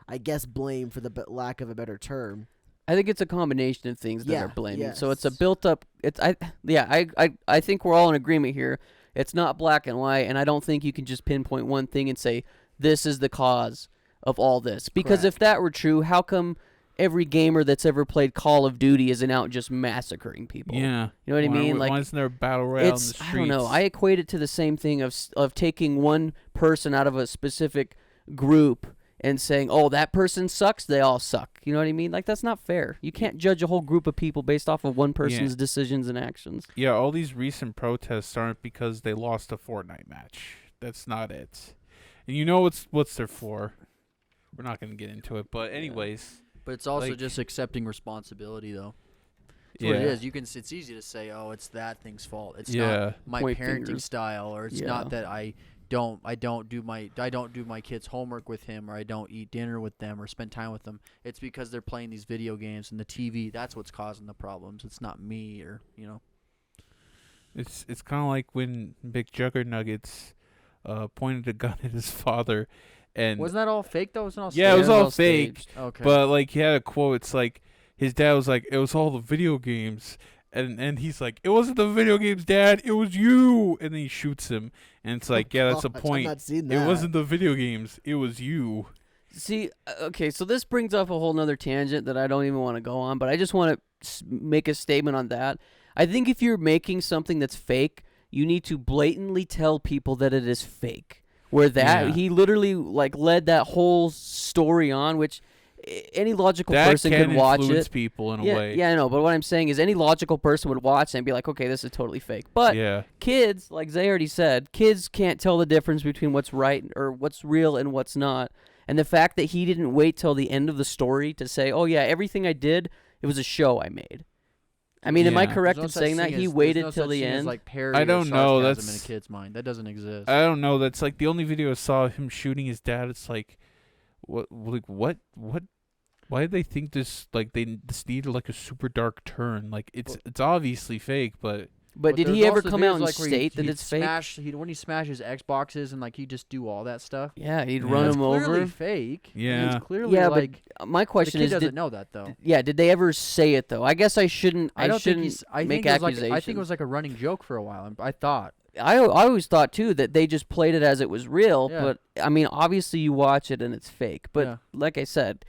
I guess, blame for the lack of a better term. I think it's a combination of things that Yeah, are blaming. So it's a yes. built up. I think we're all in agreement here. It's not black and white, and I don't think you can just pinpoint one thing and say this is the cause of all this. Because if that were true, how come every gamer that's ever played Call of Duty isn't out just massacring people? Yeah. You know what I mean? Why Like, isn't there a battle royale in the it's streets? I don't know. I equate it to the same thing of taking one person out of a specific group and saying, "Oh, that person sucks. They all suck." You know what I mean? Like, that's not fair. You can't judge a whole group of people based off of one person's decisions and actions. Yeah, all these recent protests aren't because they lost a Fortnite match. That's not it. And you know what's they're for? we're not gonna get into it. But anyways, But it's also Like- just accepting responsibility, though. That's yeah, what it is. It's easy to say, oh, it's that thing's fault. It's yeah, not my Point parenting fingers. style, or it's Yeah. not that I don't do my kids' homework with him, or I don't eat dinner with them, or spend time with them. It's because they're playing these video games and the TV. That's what's causing the problems. It's not me, or it's kind of like when Big Juggernuggets pointed a gun at his father, and Wasn't that all fake though? Wasn't all Yeah, it was staged? all fake. staged. Okay. but like he had a quote. It's like his dad was like, "It was all the video games," and he's like, "It wasn't the video games, Dad. It was you." And then he shoots him, and it's like, "Yeah, that's the Gosh, point. I've not seen that. It wasn't the video games. It was you." See, okay, so this brings up a whole nother tangent that I don't even want to go on, but I just want to make a statement on that. I think if you're making something that's fake, you need to blatantly tell people that it is fake. Where that Yeah. he literally like led that whole story on, which any logical That person can could watch influence it. people in a Yeah, way. yeah, I know, but what I'm saying is any logical person would watch it and be like, okay, this is totally fake. But Yeah. kids, like Zay already said, kids can't tell the difference between what's right or what's real and what's not. And the fact that he didn't wait till the end of the story to say, oh, yeah, everything I did, it was a show I made. I mean, am I Yeah. correct There's in no saying such that? thing He as- waited there's no till such the thing as, end? like parody I or don't know, sarcasm that's- in a kid's mind. That doesn't exist. I don't know. That's like the only video I saw of him shooting his dad. It's like, what? Why did they think this? Like this needed like a super dark turn. Like it's obviously fake, but But did there's he ever also come videos, out and like, where state that he'd it's fake? when he smashes Xboxes and like he just do all that stuff. Yeah, he'd Yeah. run That's him clearly over. fake. I mean, Yeah. it's clearly Yeah, like but my the question kid is, doesn't did, know that though. yeah, did they ever say it though? I guess I shouldn't. I don't think shouldn't he's. I make think it was accusations. like. I think it was like a running joke for a while. I thought. I always thought too that they just played it as it was real, Yeah. but I mean, obviously you watch it and it's fake. But Yeah. like I said,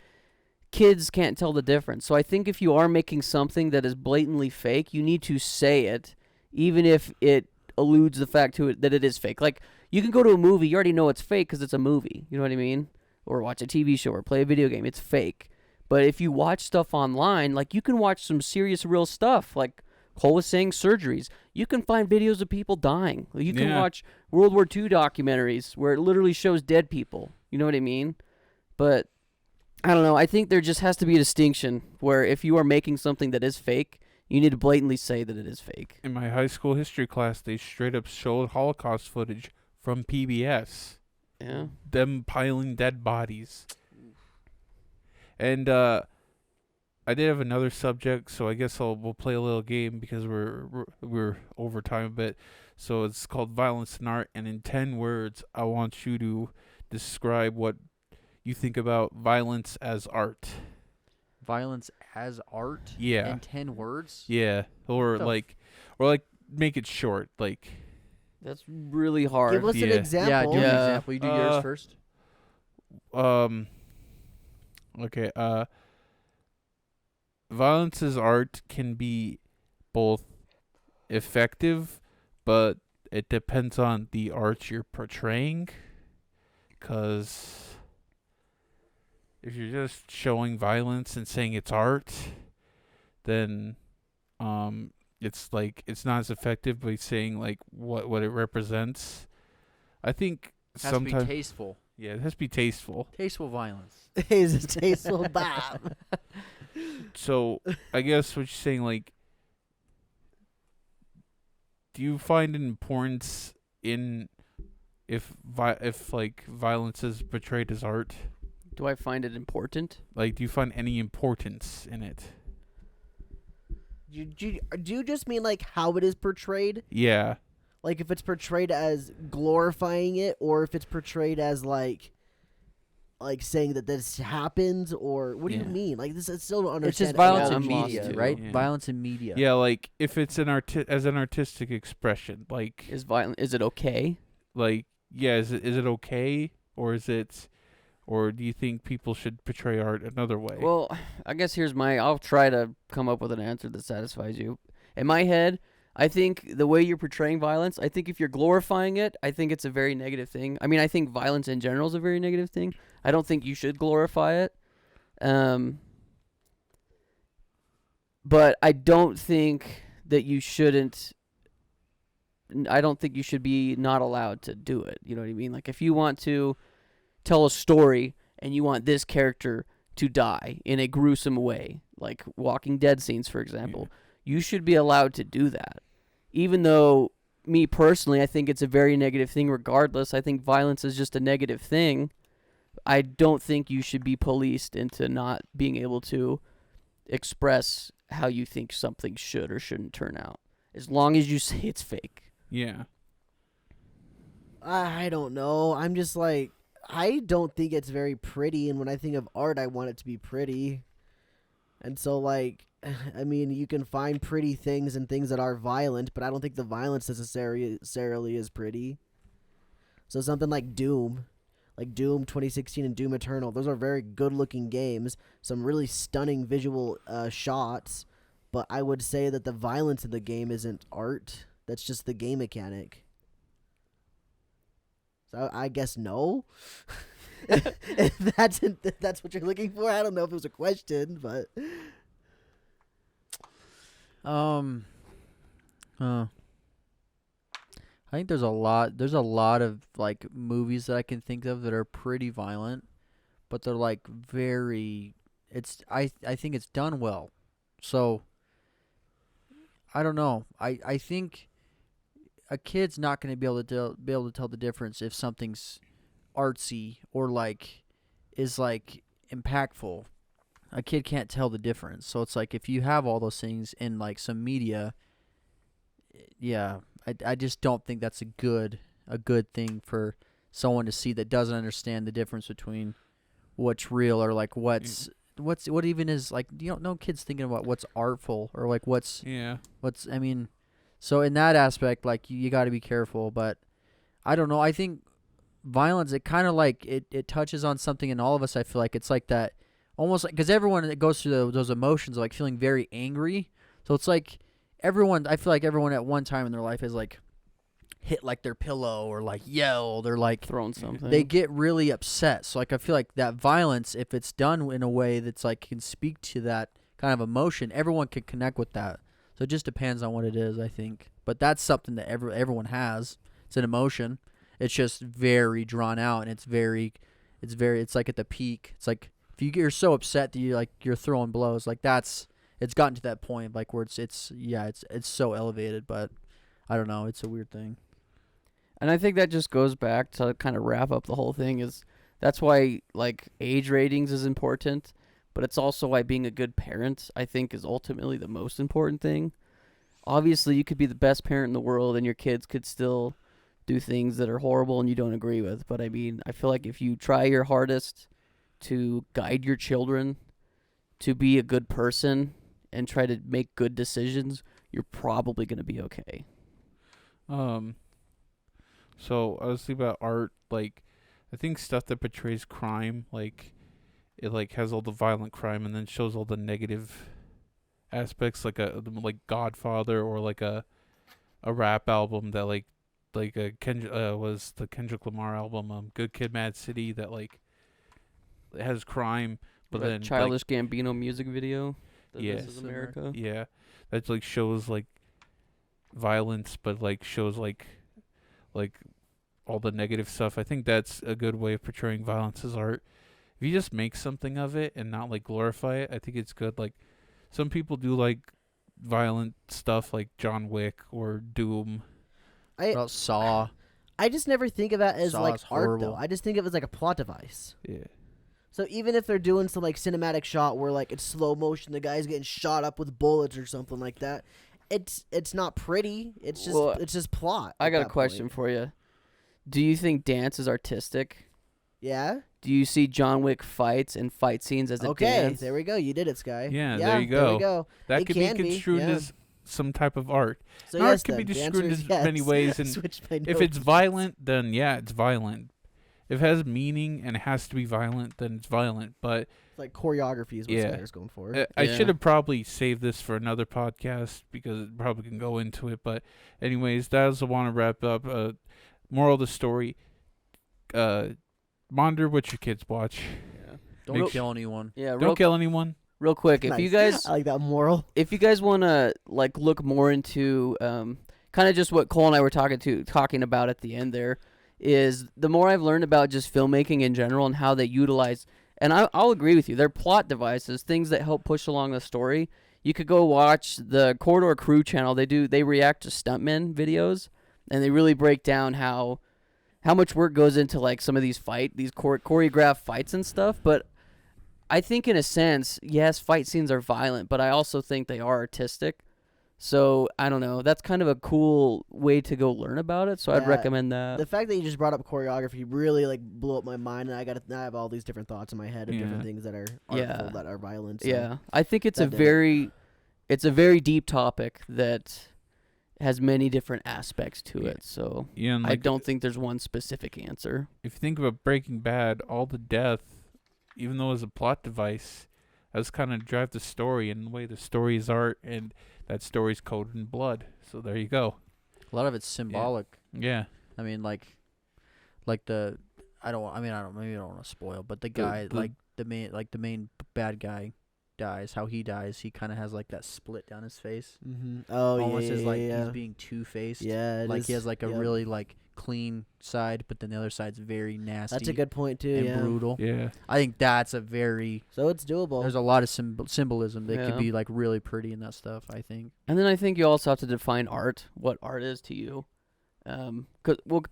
kids can't tell the difference. So I think if you are making something that is blatantly fake, you need to say it, even if it alludes the fact to it that it is fake. Like you can go to a movie, you already know it's fake because it's a movie. You know what I mean? Or watch a TV show or play a video game. It's fake. But if you watch stuff online, like you can watch some serious real stuff. Like Cole was saying, surgeries. You can find videos of people dying. You can Yeah. watch World War II documentaries where it literally shows dead people. You know what I mean? But I don't know. I think there just has to be a distinction where if you are making something that is fake, you need to blatantly say that it is fake. in my high school history class, they straight up showed Holocaust footage from PBS. Yeah. Them piling dead bodies. And I did have another subject, so I guess we'll play a little game because we're over time a bit. So it's called Violence in Art, and in 10 words, I want you to describe what you think about violence as art. Violence as art. Yeah. In 10 words. Yeah, or the like make it short, like That's really hard. Give us an Yeah. example. Yeah. Do an Yeah. example. You do yours first. Okay, violence as art can be both effective, but it depends on the art you're portraying. 'Cause if you're just showing violence and saying it's art, then it's like it's not as effective by saying like what it represents. I think Has to sometimes be tasteful. yeah, it has to be tasteful. Tasteful violence. Is it tasteful Bob? So I guess what you're saying, like, do you find an importance in if like violence is portrayed as art? Do I find it important? Like, do you find any importance in it? Do you just mean like how it is portrayed? Yeah. Like if it's portrayed as glorifying it, or if it's portrayed as like saying that this happened, or what do you Yeah. mean? Like this, I still don't It's understand. just violence Yeah, in I'm lost media, too. right? Yeah. Violence in media. Yeah, like if it's an as an artistic expression, like Is it okay? yeah, is it okay, or do you think people should portray art another way? Well, I guess I'll try to come up with an answer that satisfies you. In my head, I think the way you're portraying violence, I think if you're glorifying it, I think it's a very negative thing. I mean, I think violence in general is a very negative thing. I don't think you should glorify it. But I don't think that you shouldn't. I don't think you should be not allowed to do it. You know what I mean? Like if you want to tell a story and you want this character to die in a gruesome way, like Walking Dead scenes, for example, you should be allowed to do that. Even though, me personally, I think it's a very negative thing regardless. I think violence is just a negative thing. I don't think you should be policed into not being able to express how you think something should or shouldn't turn out, as long as you say it's fake. Yeah. I don't know. I'm just like, I don't think it's very pretty, and when I think of art, I want it to be pretty. And so, like, I mean, you can find pretty things and things that are violent, but I don't think the violence necessarily is pretty. So something like Doom 2016 and Doom Eternal, those are very good-looking games, some really stunning visual shots, but I would say that the violence in the game isn't art. That's just the game mechanic. So I guess no. if that's what you're looking for, I don't know if it was a question, but I think there's a lot of like movies that I can think of that are pretty violent, but they're like very I think it's done well. So I don't know. I think a kid's not going to be able to tell the difference if something's artsy or like is like impactful. A kid can't tell the difference. So it's like if you have all those things in like some media, yeah, I just don't think that's a good thing for someone to see that doesn't understand the difference between what's real or like what even is like, you know, no kid's thinking about what's artful or like what's I mean, so in that aspect, like you got to be careful. But I don't know. I think violence, it kind of like it touches on something in all of us. I feel like it's like that, almost like, because everyone that goes through those emotions, like feeling very angry. So it's like I feel like everyone at one time in their life has like hit like their pillow or like yelled or like Thrown something. They get really upset. So like I feel like that violence, if it's done in a way that's like can speak to that kind of emotion, everyone can connect with that. So it just depends on what it is, I think. But that's something that everyone has. It's an emotion. It's just very drawn out, and it's like at the peak. It's like if you're so upset that you're throwing blows, like it's gotten to that point like where it's so elevated. But I don't know, it's a weird thing. And I think that just goes back to kind of wrap up the whole thing, is that's why like age ratings is important, but it's also why being a good parent, I think, is ultimately the most important thing. Obviously, you could be the best parent in the world and your kids could still do things that are horrible and you don't agree with. But I mean, I feel like if you try your hardest to guide your children to be a good person and try to make good decisions, you're probably going to be okay. So I was thinking about art, like I think stuff that portrays crime, like it like has all the violent crime and then shows all the negative aspects, like Godfather, or like a rap album that like a was the Kendrick Lamar album, Good Kid, Mad City, that like it has crime, but then Childish Gambino music video. This is America. Yeah, that like shows like violence, but like shows like all the negative stuff. I think that's a good way of portraying violence as art. If you just make something of it and not like glorify it, I think it's good. Like some people do like violent stuff like John Wick or Doom. About Saw. I just never think of that as Saw like is art horrible. though. I just think of it as like a plot device. Yeah. So even if they're doing some like cinematic shot where like it's slow motion, the guy's getting shot up with bullets or something like that, it's not pretty. It's just plot. I got a question for you. Do you think dance is artistic? Yeah. Do you see John Wick fights and fight scenes as a dance? There we go. You did it, Sky. Yeah, there you go. There we go. That It could be can be, construed yeah. as some type of art. So Art yes, can be then. The construed answer is in many yes. ways, and Switch my if it's notes. violent, then yeah, it's violent. If it has meaning and it has to be violent, then it's violent. But It's like choreography is what Yeah. Skyler's going for. I Yeah. should have probably saved this for another podcast because it probably can go into it. But anyways, that's I want to wrap up. Moral of the story: monitor what your kids watch. Don't kill anyone. Yeah, Don't kill anyone. real quick. Nice. If you guys I like that moral. if you guys want to like look more into kind of just what Cole and I were talking about at the end there, is the more I've learned about just filmmaking in general and how they utilize, and I'll agree with you, they're plot devices, things that help push along the story. You could go watch the Corridor Crew channel. They react to stuntmen videos, and they really break down how much work goes into like some of these choreographed fights and stuff. But I think in a sense, yes, fight scenes are violent, but I also think they are artistic. So I don't know. That's kind of a cool way to go learn about it. So I'd Yeah, recommend that. The fact that you just brought up choreography really like blew up my mind, and I have all these different thoughts in my head of different things that are artful, that are violent. So Yeah, I think it's that a did very deep topic that has many different aspects to it. So Yeah, and I don't think there's one specific answer. if you think about Breaking Bad, all the death, even though it's a plot device, that's kind of drive the story and the way the story is art, and that story's coded in blood. So there you go. A lot of it's symbolic. Yeah. I mean, maybe I don't want to spoil, but the guy, the main bad guy dies. How he dies, he kind of has like that split down his face. Mm-hmm. Oh, Almost as like yeah. he's being two-faced. Yeah, it like is, he has like a yeah. really like clean side, but then the other side's very nasty. That's a good point too. and Yeah. brutal. Yeah. I think that's a very. So it's doable. There's a lot of symbolism that Yeah. could be like really pretty in that stuff. I think. And then I think you also have to define art, what art is to you.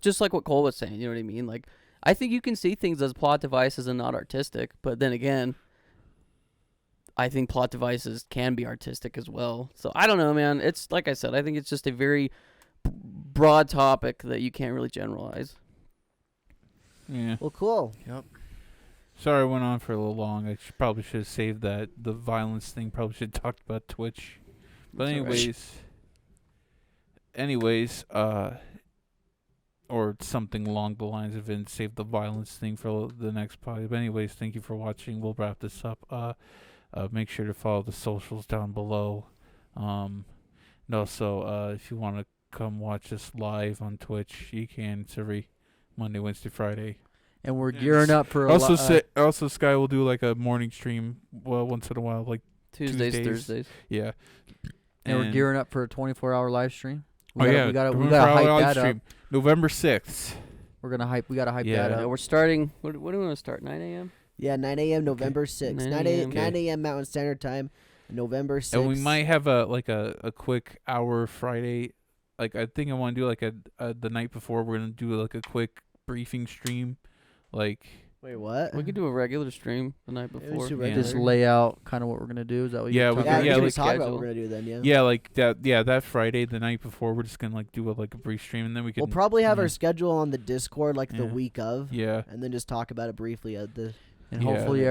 Just like what Cole was saying, you know what I mean? Like, I think you can see things as plot devices and not artistic. But then again, I think plot devices can be artistic as well. So I don't know, man. It's like I said, I think it's just a very broad topic that you can't really generalize. Yeah. Well, cool. Sorry I went on for a little long. I probably should have saved that. The violence thing, probably should have talked about Twitch. But That's all right. anyways, or something along the lines of it, save the violence thing for the next pod. But anyways, thank you for watching. We'll wrap this up. Make sure to follow the socials down below. And also, if you want to come watch us live on Twitch, you can. It's every Monday, Wednesday, Friday. And we're Yeah, gearing up for a Also, Sky will do like a morning stream, once in a while, like Tuesdays, Tuesdays. Thursdays. yeah. and we're gearing up for a 24-hour live stream. We gotta hype that up. November 6th. We gotta hype Yeah. that Yeah, up. we're starting. What do we want to start? 9 a.m. Yeah, 9 a.m. November 6th. 9 9 a.m. 9 a.m. Mountain Standard Time, November 6th. And we might have a quick hour Friday. Like, I think I want to do like the night before. We're gonna do like a quick briefing stream. Like, Wait, what? We could do a regular stream the night Yeah, we before. should Yeah. regular. Just lay out kind of what we're gonna do. Is that what Yeah, you're we talking Yeah, could- we yeah, can like just talk about schedule. what we're gonna do then. Yeah. yeah, like that. Yeah, that Friday, the night before, we're just gonna like do a brief stream, and then we can. We'll probably have our yeah. schedule on the Discord like the Yeah. week of, Yeah. and then just talk about it briefly at the. And Yeah. hopefully Maybe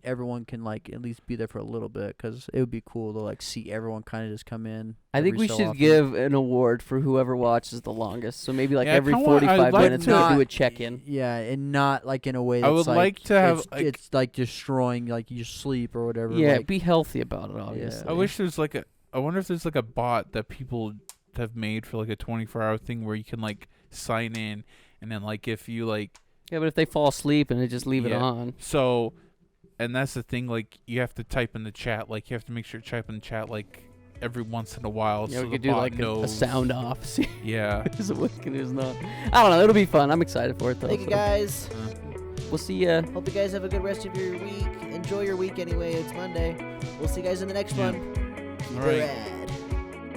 everyone can like at least be there for a little bit, because it would be cool to like see everyone kind of just come in. I think every we so should often. give an award for whoever watches the longest. So maybe like Yeah, I every kinda want- 45 I'd like minutes we to- could do a check-in. Yeah, and not like in a way I that's would like to have, it's, like- it's like destroying like your sleep or whatever. Yeah, like, be healthy about it, obviously. I wish there's like I wonder if there's like a bot that people have made for like a 24-hour thing where you can like sign in, and then like if you like Yeah, but if they fall asleep and they just leave it Yeah. on. so, and that's the thing, like you have to type in the chat, like you have to make sure to type in the chat like every once in a while, Yeah, so we the could do bot like a knows. sound off. See Yeah. who's awake and who's not. I don't know. It'll be fun. I'm excited for it, though. Thank you so guys. We'll see ya. Hope you guys have a good rest of your week. Enjoy your week anyway. It's Monday. We'll see you guys in the next Yeah. one. Keep All right. it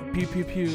rad. Pew pew pew.